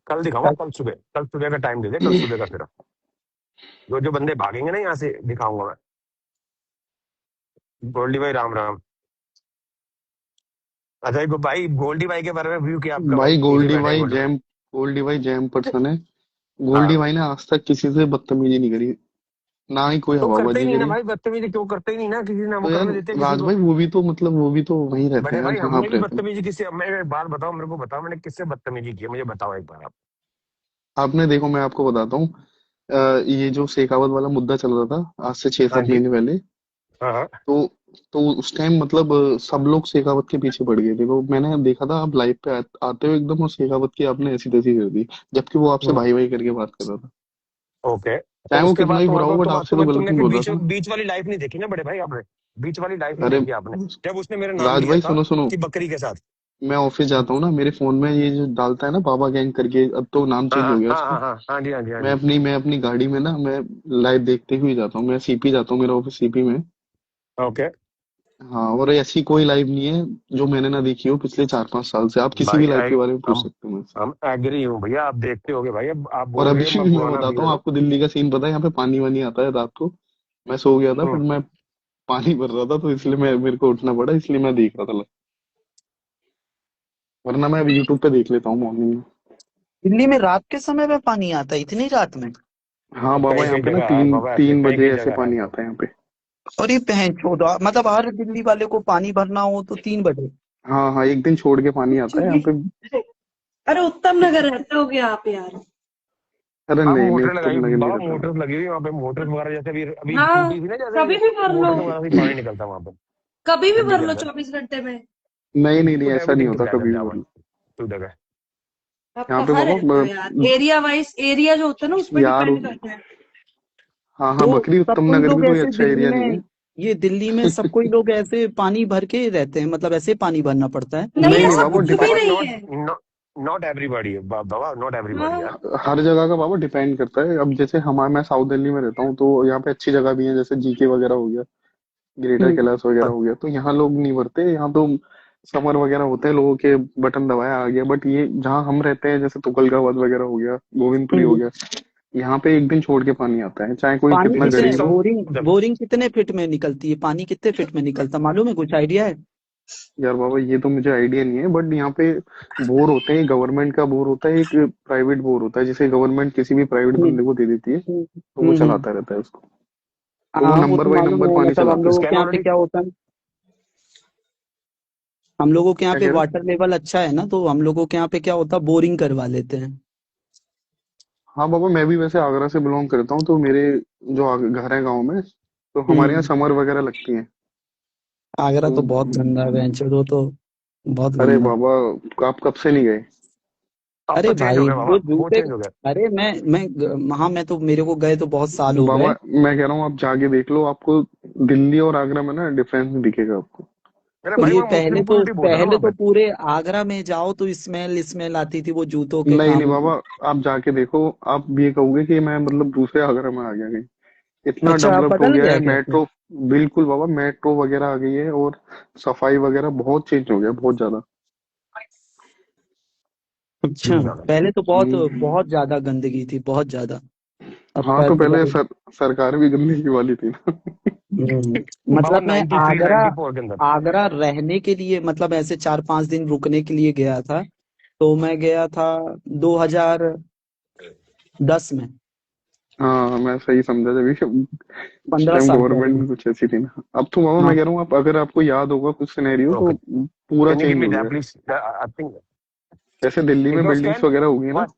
कल दिखाऊंगा, कल सुबह का टाइम दे दे, कल सुबह का सिर्फ जो जो बंदे भागेंगे ना यहाँ से दिखाऊंगा मैं। गोल्डी भाई राम राम। अच्छा एक भाई गोल्डी भाई के बारे में व्यू क्या आपका भाई, भाई नीचे बैठे हैं गोल्डी भाई। गोल्डी भाई जैम पर्सन है। गोल्डी हाँ भाई ने आज तक किसी से बदतमीजी नहीं करी, ना ही कोई तो करते ही हवाबाजी नहीं ना करी। भाई, बदतमीजी क्यों करते ही नहीं ना, किसी ने वो तो यार करने देते किसी राज को। भाई, वो भी तो मतलब वो भी तो वहीं रहते बड़े हैं यार भाई जहाँ हमने आप भी रहते हैं। बदतमीजी किससे, मैं एक बात बताओ मेरे को, बताओ मैंने किससे बदतमीजी की है, मुझे बताओ एक बार आप। आपने देखो, मैं आपको बताता हूँ, ये जो शेखावत वाला मुद्दा चल रहा था आज से छह हाँ सात जी। महीने पहले, हाँ हाँ। तो उस टाइम मतलब सब लोग शेखावत के पीछे पड़ गए थे, तो मैंने देखा था आप लाइव पे आते हो एकदम, और शेखावत की आपने ऐसी तैसी कर दी, जबकि वो आपसे हम्म, भाई भाई करके बात कर रहा था। ओके। चाहे तो वो उसके कितना बाद ही बुरा हो, बट आपसे तो तुमने गलत नहीं फिर बोल रहा बीच था ना। बीच वाली लाइफ नहीं देखी ना बड़े भाई आपने। बीच वाली लाइफ नहीं अरे देखी आपने। जब उसने मेरा नाम राज लिया भाई, था सुनो सुनो, कि बकरी के साथ। मैं ऑफिस जाता हूँ ना, मेरे फोन में ये जो डालता है ना बाबा गैंग करके, अब तो नाम हाँ चेंज हो हाँ गया हाँ उसका। हाँ हाँ हाँ जी हाँ जी हाँ मैं जी। अपनी मैं अपनी गाड़ी में ना, मैं लाइव देखते हुए जाता हूँ, मैं सीपी जाता हूँ, मेरा ऑफिस सीपी में है। ओके। हाँ, और ऐसी कोई लाइव नहीं है जो मैंने ना देखी हो पिछले 4-5 साल से। आप किसी भाई भी लाइव के बारे में पूछ हम सकते हो मुझसे। हम एग्री हूँ भैया, आप देखते होगे भाई, अब आप और बोल अभी रहे हो भी मैं मैं पुराना बताता हूँ बियर हूँ। आपको, दिल्ली का सीन पता है, यहाँ पे पानी वानी आता है रात को। मैं सो गया था, फिर हम्म। मैं पानी भर रहा था, तो इसलिए मेरे को उठना पड़ा, इसलिए मैं देख रहा था। वरना मैं यूट्यूब पे देख लेता हूँ मॉर्निंग में। दिल्ली में रात के समय में पानी आता है, इतनी रात में? हाँ बाबा, कई यहाँ कई पे ना जगह है तीन बाबा, ऐसे तीन कई बजे कई ऐसे जगह है पानी ऐसा। आता है यहाँ पे। और ये बहन चौदह, मतलब हर दिल्ली वाले को पानी भरना हो तो 3 बजे? हाँ हाँ, एक दिन छोड़ के पानी आता है यहाँ पे। अरे उत्तम नगर रहते हो क्या आप यार? अरे हाँ नहीं नहीं, मोटर लगाई उत्तम नगर नहीं बाबा, रहता मैं। मोटर्स लगी हुई वहाँ पे, मोटर्स वगैरह जैसे अभी अभी हाँ, टूटी थी ना, जैसे कभी भी भर लो, मोटर्स वगैरह से पानी निकलता है वहाँ पे कभी भी दिल्ली भर के लो अंदर। 24 घंटे में। नहीं नहीं नहीं, पुट ऐसा नहीं एवरीथिंग होता टुगेदर कभी भी, दैट वन मतलब टुगेदर। आप यहाँ पे कहाँ बाबा रहते हो यार? एरिया वाइज एरिया जो होता है ना उस पर यार, डिपेंड करता है। हाँ हाँ, तो बकरी सब उत्तम कोई नगर भी लोग कोई ऐसे अच्छा दिल्ली एरिया नहीं में, है। ये दिल्ली में सब कोई लोग ऐसे पानी भर के रहते हैं, मतलब ऐसे पानी भरना पड़ता है? नहीं, नहीं नहीं ऐसा बाबा, कुछ भी बाबा नहीं नॉट है। Not everybody Baba, not everybody हाँ, यार। हर जगह का बाबा डिपेंड करता है। अब जैसे मैं साउथ दिल्ली में रहता हूँ, तो यहाँ पे अच्छी जगह भी है, जैसे जीके वगैरह हो गया, ग्रेटर हम्म। कैलाश वगैरह हो गया, तो यहाँ लोग नहीं भरते। यहाँ तो समर वगैरह होते हैं, लोगों के बटन दबाया आ गया। बट ये जहाँ हम रहते हैं, जैसे तुगलकाबाद वगैरह हो गया, गोविंदपुरी हो हम्म। गया, यहाँ पे एक दिन छोड़ के पानी आता है, चाहे कोई पानी कितना कितने, गरीब हो। बोरिंग बोरिंग कितने फीट में निकलती है? पानी कितने फीट में निकलता, मालूम है? कुछ आइडिया है? यार बाबा, ये तो मुझे आइडिया नहीं है, बट यहाँ पे बोर होते हैं। गवर्नमेंट का बोर होता है, एक प्राइवेट बोर होता है, जिसे गवर्नमेंट किसी भी प्राइवेट हम्म। बंदे को दे देती है, हम्म। तो वो चलाता रहता है उसको। तो वो हाँ, वो नंबर तो बाई मालूम नंबर है, पानी मतलब हम चलाते हैं। लोगों के स्कैन यहाँ पे ऑलरेडी। क्या होता है, हम लोगों के यहाँ क्या पे कह रहे हो? वाटर लेवल अच्छा है ना, तो हम लोगों के यहाँ पे क्या होता है, बोरिंग करवा लेते हैं। हाँ बाबा, मैं भी वैसे आगरा से बिलोंग करता हूँ, तो मेरे जो घर है गाँव में, तो हमारे यहाँ हम्म। समर वगैरह लगती है। आगरा तो तो बहुत गंदा है वेंचर, वो तो बहुत अरे गंदा। बाबा, आप कब से नहीं गए? अब अरे तो चेंज हो भाई गया बाबा, वो वो जूते, चेंज हो गया। अरे हाँ, मैं तो, मेरे को गए तो बहुत साल हो बाबा गए। मैं कह रहा हूँ, आप जाके देख लो, आपको दिल्ली और आगरा में ना डिफरेंस दिखेगा आपको। अरे तो भाई ये वहाँ मुस्लिम कम्युनिटी बहुत है ना पहले वहाँ तो पे। पूरे आगरा में जाओ तो स्मेल स्मेल आती थी वो जूतों के नहीं नहीं काम बाबा, की। आप जाके देखो, आप ये कहोगे कि मैं मतलब दूसरे आगरा में आ गया कहीं। इतना अच्छा, डेवलप्ड हो बदल गया गया है, क्या फिर? मेट्रो। बिल्कुल बाबा, मेट्रो वगैरह आ गई है, और सफाई वगैरह बहुत चेंज हो गया, बहुत ज्यादा। अच्छा, ज्यादा। पहले तो बहुत हम्म। बहुत ज्यादा गंदगी थी, बहुत ज्यादा। अब हाँ, तो पर पहले बहुत। सरकार भी गंदगी वाली थी ना। बाबा मतलब मैं 93 आगरा, 94 के अंदर। आगरा रहने के लिए, मतलब ऐसे 4-5 दिन रुकने के लिए गया था। तो मैं गया था 2010 में, हाँ, मैं सही समझा, जब उस 15 टाइम साल गवर्नमेंट पहले। भी कुछ ऐसी थी ना। अब तो मामा मैं हाँ। कह रहा हूँ, आप अगर आपको याद होगा कुछ सिनेरियो, तो ओके। पूरा can you give change me हो दैट गया। Please, I think. जैसे दिल्ली इज में नॉट बिल्डिंग्स स्कैन। वगैरह होगी ना, व्हाट?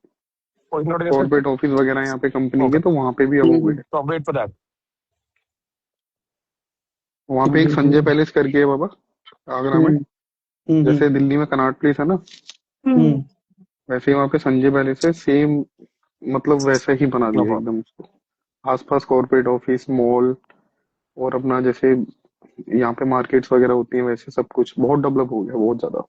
ओ is not in scan. Corporate office वगैरह यहाँ पे कंपनी के, ओके, तो वहां पे भी अब हो हम्म। गए। तो वेट फॉर दैट। वहां पे एक संजय हम्म। पैलेस करके है बाबा, आगरा में। हम्म। हम्म। जैसे दिल्ली में कनॉट प्लेस है ना, हम्म। हम्म। वैसे ही वहां पे संजय पैलेस है, सेम। मतलब वैसे ही बना नो दिया प्रॉब्लम। एकदम उसको। आसपास कॉर्पोरेट ऑफिस, मॉल, और अपना जैसे यहाँ पे मार्केट्स वगैरह होती हैं, वैसे सब कुछ बहुत डेवलप हो गया, बहुत ज्यादा।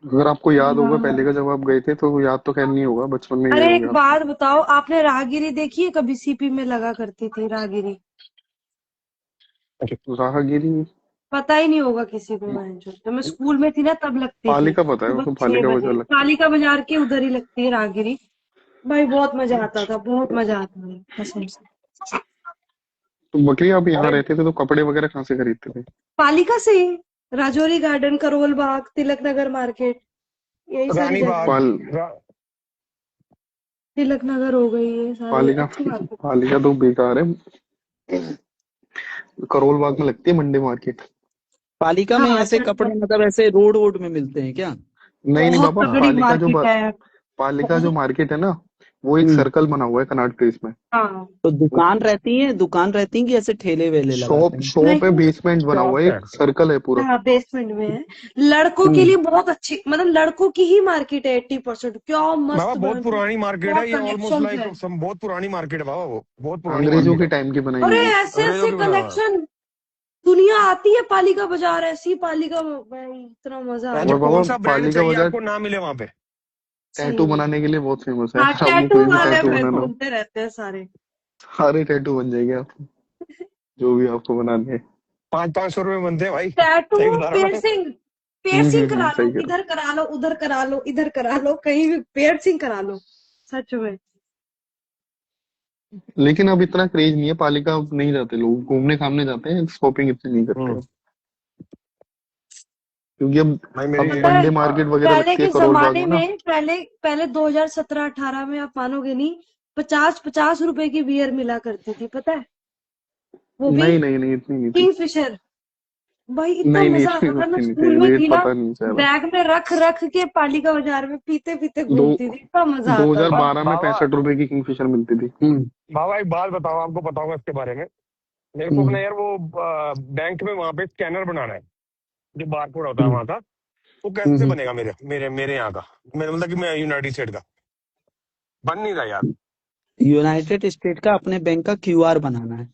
अगर आपको याद होगा हाँ। पहले का, जब आप गए थे, तो याद तो खैर नहीं होगा, बचपन में गए अरे होगे एक आप तो। बात बताओ, आपने राहगिरी देखी है कभी? सीपी में लगा करती थी राहगिरी। राहगिरी? पता ही नहीं होगा किसी को। जब मैं स्कूल में थी ना तब लगती थी, पालिका पता है, वो सुबह तो छह पालिका बजे बाजार लगता है। कालिका बाजार के उधर ही लगती है राहगिरी। भाई बहुत मजा आता था, बहुत मजा आता था कसम से। तो बकरी, आप यहाँ अरे रहते थे तो कपड़े वगैरह कहाँ से खरीदते थे? पालिका से ही, राजौरी गार्डन, करोल बाग, तिलक नगर मार्केट, यही सारी रानी जगह। बाग। पाल रा, तिलक नगर हो गई, ये सारी पालिका अच्छी बात है। पालिका तो बेकार है। करोल बाग में लगती है मंडे मार्केट। पालिका में हाँ, ऐसे कपड़े, मतलब ऐसे रोड वोड में मिलते हैं क्या? नहीं नहीं बहुत बाबा, तगड़ी मार्केट है। पालिका जो बहुत। मार्केट है ना, वो एक हम्म सर्कल बना हुआ है कनॉट प्लेस में। हाँ तो दुकान रहती है कि ऐसे ठेले वेले लगाते शॉप हैं? शॉप है, नहीं, बेसमेंट बना हुआ है, शॉप है। एक सर्कल है पूरा। हाँ बेसमेंट में है। लड़कों के हम्म लिए बहुत अच्छी, मतलब लड़कों की ही मार्केट है 80%। क्या बाबा मस्त बहुत पुरानी मार्केट है बहुत ये, ऑलमोस्ट कलेक्शन लाइक है। बहुत पुरानी मार्केट है बाबा, वो बहुत पुरानी अंग्रेजों मार्केट के है। टाइम की बनाई अरे हुई है। ऐसे अंग्रेजों ऐसे की बना हुआ कलेक्शन, दुनिया आती है पालिका बाजार, ऐसी पालिका भाई इतना मजा है। आ जो और जाता बाबा कौन है। सा ब्रांड पालिका चाहिए बाजार आपको ना मिले वहां पे। सही टैटू में। बनाने के लिए बहुत फेमस है। हाँ आपको टैटू कोई भी वाले टैटू में बनाना हो, घूमते रहते हैं सारे। सारे टैटू बन जाएंगे आप, जो भी आपको बनाने हैं। 500-500 रुपए बनते हैं भाई। टैटू, सही बता रहा हूँ ना। पियर्सिंग, पियर्सिंग करा लो, सही कह रहे इधर करा लो, उधर करा लो, इधर करा लो, कहीं भी पियर्सिंग करा लो। सच में। हो। लेकिन अब इतना क्रेज नहीं है, पालिका अब नहीं जाते लोग, घूमने खामने जाते हैं, शॉपिंग इतनी नहीं करते हम्म। अब। क्योंकि भाई और मेरी पता है, मंडे मार्केट वगैरह पहले लगती है के करोल बाग जमाने में ना। में, पहले पहले 2017-18 में, आप मानोगे नहीं, 50-50 रुपए की बियर मिला करती थी, पता है? वो भी नहीं नहीं नहीं, इतनी नहीं थी। किंगफिशर। भाई इतना नहीं नहीं, मजा इतनी आता था, मैं होती नहीं स्कूल थी, में रेट थी ना, पता नहीं चला। बैग में रख रख के पालिका बाजार में पीते पीते दो घूमती थी, इतना मजा आता था। 2012 में बाबा 65 रुपए की किंगफिशर मिलती थी। बाबा एक बात बताओ, आपको बताऊंगा इसके बारे में। मेरे को अपना हम्म यार वो बैंक में वहां पे स्कैनर बनाना है, जो बारकोड होता है हम्म वहां का। वो कैसे हम्म। बनेगा मेरे मेरे मेरे यहाँ का, मेरे मतलब कि मैं यूनाइटेड स्टेट का बन नहीं रहा यार। यूनाइटेड स्टेट का अपने बैंक का क्यूआर बनाना है।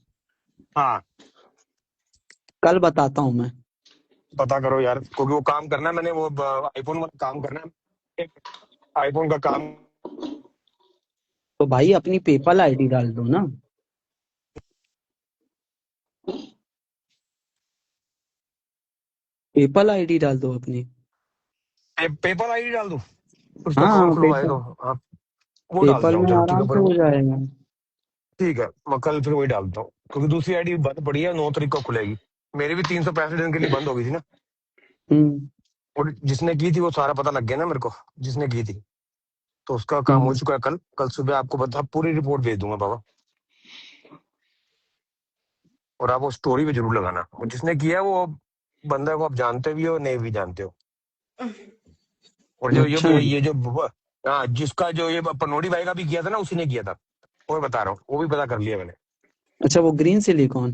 हाँ कल बताता हूँ मैं। पता करो यार, क्योंकि वो काम करना है मैंने, वो आईफोन वाला काम करना है, आईफोन का काम। तो भाई अपनी पेपल आईडी डाल दो ना। पेपल आईडी डाल दो अपनी। पेपर आईडी डाल दूं, उसका अकाउंट हाँ खुलवाएगा पेपल, आप, वो डाल पेपल देता हूँ, में चलो ठीक है। आराम पर से हो जाएगा। ठीक है, मैं कल फिर वही डालता हूँ, क्योंकि दूसरी आईडी बंद पड़ी है, 9 तारीख को खुलेगी। मेरी भी 365 दिन के लिए बंद हो गई थी ना। हम्म और जिसने की थी वो सारा पता लग गया ना मेरे को, जिसने की थी। तो उसका काम हो हम्म। चुका है। कल कल सुबह आपको बता पूरी रिपोर्ट भेज दूंगा बाबा। और आप वो स्टोरी पे जरूर लगाना, और जिसने किया है वो बंदा को आप जानते भी हो नहीं भी जानते हो। और जो अच्छा ये जो हाँ, जिसका जो ये पनोड़ी भाई का भी किया था ना, उसी ने किया था। वो मैं बता रहा हूँ, वो भी पता कर लिया मैंने। अच्छा, वो ग्रीन सिलिकॉन।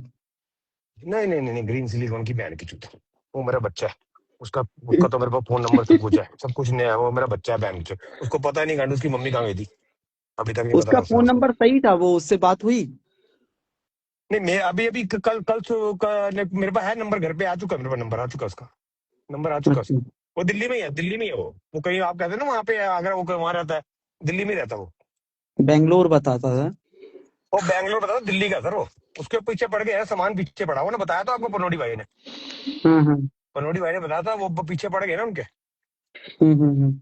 नहीं नहीं नहीं नहीं, ग्रीन सिलिकॉन की बहन की चूत, वो मेरा बच्चा है। उसका उसका तो मेरे पास फोन नंबर सब कुछ है, सब कुछ नया है। वो मेरा बच्चा है बहन की चूत। उसको पता ही नहीं गांड उसकी मम्मी कहाँ गई थी, अभी तक नहीं पता उसका था उसका फोन उसको। नंबर सही था, वो उससे बात हुई? नहीं मैं अभी अभी मेरे पास है नंबर, घर पे आ चुका है, मेरे पास नंबर आ चुका है उसका, नंबर आ चुका है अच्छा। उसका। वो दिल्ली में ही है, दिल्ली में ही है वो कहीं आप कहते हैं ना वहाँ पे अगर वो वहां रहता है, दिल्ली में ही रहता है वो। बेंगलोर बताता था। वो बैंगलोर बता, दिल्ली का सर वो। उसके पीछे पड़ गया है, सामान पीछे पड़ा हुआ ना, बताया तो आपको पनोड़ी भाई ने। हाँ। पनोड़ी भाई ने बताया था, वो पीछे पड़ गए ना उनके। हम्म।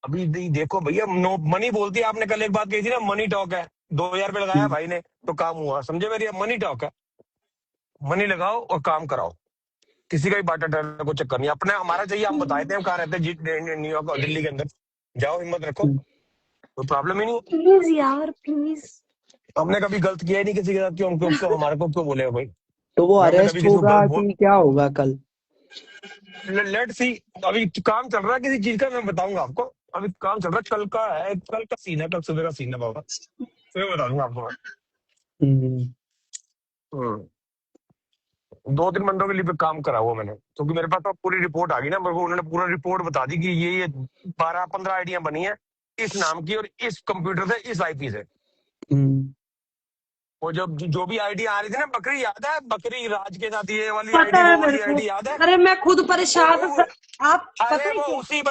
अभी देखो भैया, नो मनी बोलती है, आपने कल एक बात कही थी ना, मनी टॉक है। 2,000 रुपये लगाया हम्म। भाई ने तो काम हुआ, समझे मेरी, मनी टॉक है। मनी लगाओ और काम कराओ, किसी का भी बाटा टाटा को चक्कर नहीं अपने, हमारा चाहिए। हम बताते हैं हम कहाँ रहते हैं, न्यूयॉर्क और दिल्ली के अंदर। जाओ हिम्मत रखो, हम्म। कोई प्रॉब्लम ही नहीं है। प्लीज यार प्लीज। हमने कभी गलत किया ही नहीं किसी के साथ, क्यों क्यों क्यों हमारे को क्यों बोलेगा भाई। तो वो हमने कभी अरेस्ट किसी को होगा गलत बोल, कि क्या होगा कल? Let see. अभी काम चल रहा है किसी चीज का, मैं बताऊंगा आपको। अभी काम चल रहा है, कल का है, कल का सीन है, कल सुबह का सीन है बाबा, सुबह बता दूंगा आपको मैं। हम्म। हम्म। 2-3 बंदों के लिए पे काम करा हुआ मैंने, क्योंकि मेरे पास तो पूरी रिपोर्ट आ गई ना मेरे को। उन्होंने पूरा रिपोर्ट बता दी कि ये 12-15 आईडियां बनी है इस नाम की, और इस कंप्यूटर से, इस आईपी से। हम्म। वो जब जो भी आईडी आ रही थी ना, बकरी याद है, बकरी राज के साथ ये वाली पता आईडी, है वो मेरे वाली को। आईडी याद है। अरे मैं खुद वो, परेशान वो आप पता अरे है क्या, वो उसी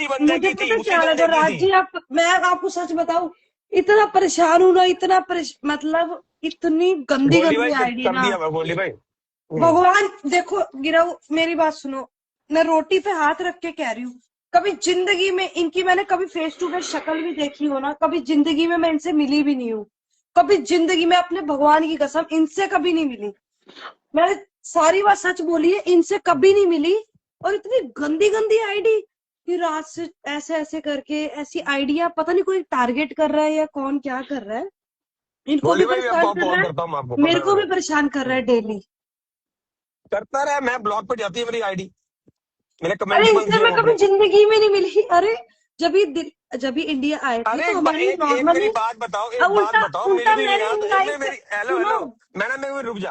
बंदे मुझे की थी, पता उसी क्या लगा बंदे की राज थी। जी, आप, मैं आपको सच बताऊं, इतना परेशान हूं ना, इतना मतलब इतनी गंदी गोल्डी गंदी भाई आईडी कर ना। दिया मैं, गोल्डी भाई। भगवान देखो गिराओ, मेरी बात सुनो, मैं रोटी पे हाथ रख के कह रही हूँ, कभी जिंदगी में इनकी मैंने कभी फेस टू फेस शक्ल भी देखी हो ना, कभी जिंदगी में मैं इनसे मिली भी नहीं हूँ। कभी जिंदगी में, अपने भगवान की कसम, इनसे कभी नहीं मिली। मैंने सारी बात सच बोली है, इनसे कभी नहीं मिली। और इतनी गंदी गंदी आईडी कि रात से ऐसे ऐसे करके, ऐसी आइडिया, पता नहीं कोई टारगेट कर रहा है या कौन क्या कर रहा है, इनको भी गोल्डी भाई परेशान आपको कर कॉल रहा है, करता हूँ मैं आपको मेरे 15 को भी मिनट परेशान कर रहा है में। डेली। करता रहा, मैं ब्लॉक पे जाती है मेरी आईडी, मैंने अरे कमेंट ही बंद इनसे किए मैं हैं कभी अपने। जिंदगी में नहीं मिली। अरे जब भी इंडिया आए थे अरे तो हमारी एक मेरी नॉर्मली बात बताओ, एक बात उल्टा बताओ, मिल उल्टा भी मेरी लिया तो लाइफ मेरी हेलो सुनो। हेलो, मैंने मैं रुक जा,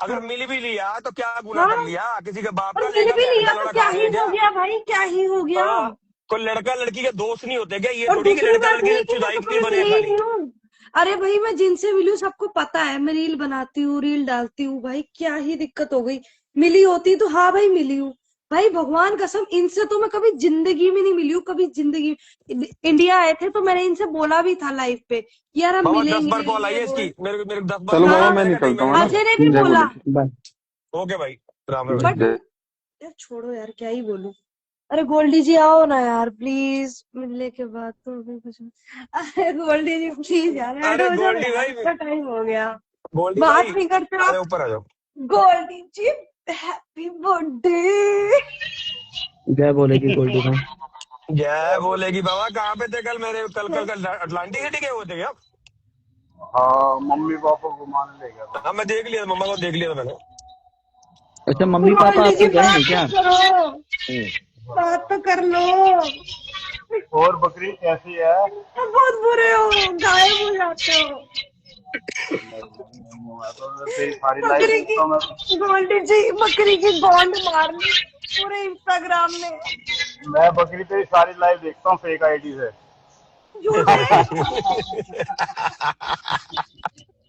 अगर हाँ मिल भी लिया तो क्या गुना कर हाँ, लिया, किसी के बाप और का मिल लेगा भी क्या, लिया तो गला क्या खा ही गया हो क्या? गया भाई, क्या ही हो गया। हाँ, कोई लड़का लड़की के दोस्त नहीं होते क्या? ये और थोड़ी कि दूसरी लड़का बात लड़की ये से है कि मैं जुदाई तो के लिए कभी बने हैं मिली ही खाली। नहीं हूँ। अरे भाई मैं जिनसे मिली हूँ सबको पता है, मैं रील बनाती हूँ, रील डालती हूँ भाई, क्या ही दिक्कत हो गई। मिली होती तो हाँ भाई मिली हूँ। भाई भगवान कसम इनसे तो मैं कभी जिंदगी में नहीं मिली हूँ, कभी जिंदगी इंडिया आए थे तो मैंने इनसे बोला भी था लाइव पे कि यार हम बाबा 10 बार मिलेंगे कॉल आई ये है वो इसकी, है। मेरे को 10 बार चलो कॉल बाबा आई, हाँ मैं मैंने कहा नहीं निकलता मैंने हूँ, है नहीं ना। अजय करनी। ने भी जय बोला। बोले। बाय। ओके भाई, राम राम भाई। बट जय। यार छोड़ो यार, क्या ही बोलूं। अरे गोल्डी जी आओ ना यार प्लीज, मिलने के बाद तो अभी कुछ। अरे गोल्डी जी प्लीज यार ऐड अरे हो जाओ गोल्डी यार, भाई, इतना टाइम हो गया, गोल्डी बात भाई, नहीं करते अरे आप। ऊपर आ जाओ। गोल्डी जी हैप्पी बर्थडे। जय बोलेगी गोल्डी भाई। जय बोलेगी बाबा, कहाँ पे थे कल? मेरे कल अटलांटिक सिटी गए हुए थे क्या? हाँ, मम्मी पापा को घुमाने ले गया था। हाँ मैं देख लिया था, मम्मा को देख लिया था मैंने। अच्छा, मम्मी पापा गोल्डी जी आपके गए बात हैं तो क्या? करो, हम्म। बात तो कर लो। और बकरी कैसी है? तुम बहुत बुरे हो, गायब हो जाते हो। नहीं, मैं तो तेरी सारी लाइफ बकरी देखता हूँ मैं तो। की गोल्डी जी बकरी की गोंड मारनी पूरे इंस्टाग्राम में। मैं बकरी तेरी सारी लाइफ देखता हूँ फेक आईडी से। झूठे।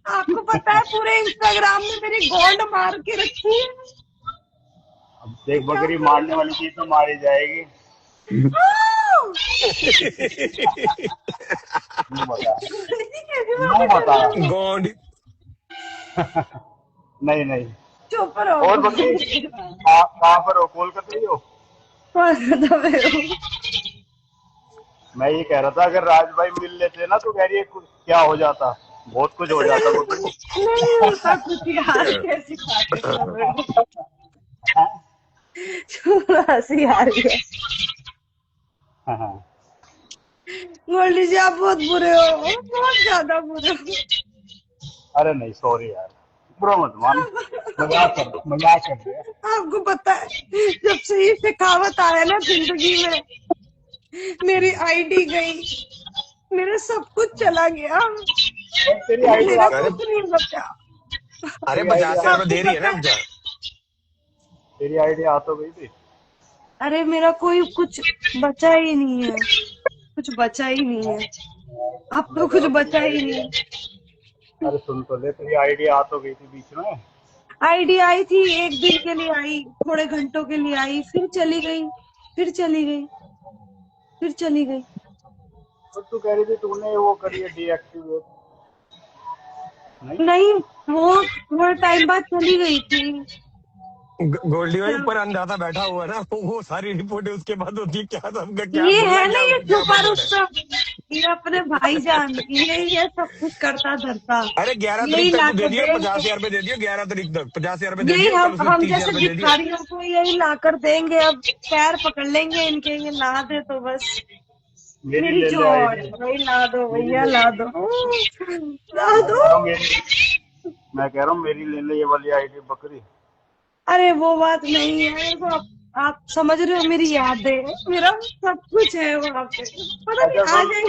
आपको पता है पूरे इंस्टाग्राम में मेरी गोंड मार के रखी है। अब तो देख, क्या बकरी करूं। मारने वाली चीज तो मारी जाएगी। हाँ! यूं बता, गोल्डी जी कैसी यूं बातें कर बता। रहे हो। गॉड। नहीं नहीं। चुप रहो और बकरी गोल्डी जी। कहाँ पर हो? कोलकाता ही हो? कोलकाता में हूँ। मैं ये कह रहा था, अगर राज भाई मिल लेते ना तो कह रही है क्या हो जाता, बहुत कुछ हो जाता बकरी। नहीं होता कुछ यार, कैसी बातें कर रहे हो। चलो हंसी आ रही है। हाँ। गोल्डी जी आप बहुत बुरे हो, बहुत ज्यादा बुरे हो। अरे नहीं, सॉरी यार, बुरा मत मान। आप, मजाक कर रहे हैं। आपको पता है जब से ये शेखावत आया ना जिंदगी में, मेरी आईडी गई, मेरा सब कुछ चला गया, और तेरी आईडी मेरा आ अरे कुछ नहीं बचा। अरे तेरी आईडी 50,000 रुपये आपको दे रही है ना पता अब है, जा। तेरी आईडी आ तो गई थी। अरे मेरा कोई कुछ बचा ही नहीं है, कुछ बचा ही नहीं है। अब तो मैं कह कुछ रहा हूँ तेरी बचा ही आईडी, नहीं। अरे सुन तो ले, तेरी आईडी आ तो गई थी बीच में। आईडी आई थी, एक दिन के लिए आई, थोड़े घंटों के लिए आई, फिर चली गई, फिर चली गई, फिर चली गई। और तू कह रही थी तूने वो करी है डीएक्टिवेट, नहीं? नहीं, वो थोड़े टाइम बाद चली गई थी। गोल्डी भाई क्या ऊपर अंदाजा बैठा हुआ है ना, वो सारी रिपोर्टें उसके बाद होती है, क्या सबका क्या ये खुला है है, ना, ये क्या छुपा बंद है। रुस्तम, ये अपने भाईजान, ये सब कुछ करता धरता, अरे 11 तारीख यही तक ला तो दे के दियो, देंगे। 50,000 रुपये दे दियो, 11 तारीख तक 50,000 रुपये दे यही दियो, कल उसने हम 30,000 जैसे रुपये दे दिए। भिखारियों को यही ला कर देंगे, अब पैर पकड़ लेंगे इनके, ये ला दे तो बस। मेरी मेरी ले ले जोड़ आईडी, वही ला दो मेरी भैया, ले। ला दो, ला मैं दो। कह रहा हूँ मेरी, मैं कह रहा हूँ मेरी ले ले ये वाली आईडी बकरी। अरे वो बात नहीं है, मेरे को आप समझ रहे हो, मेरी यादें, मेरा सब कुछ है वहां पे, पता नहीं अच्छा आ सुन, जाएंगे।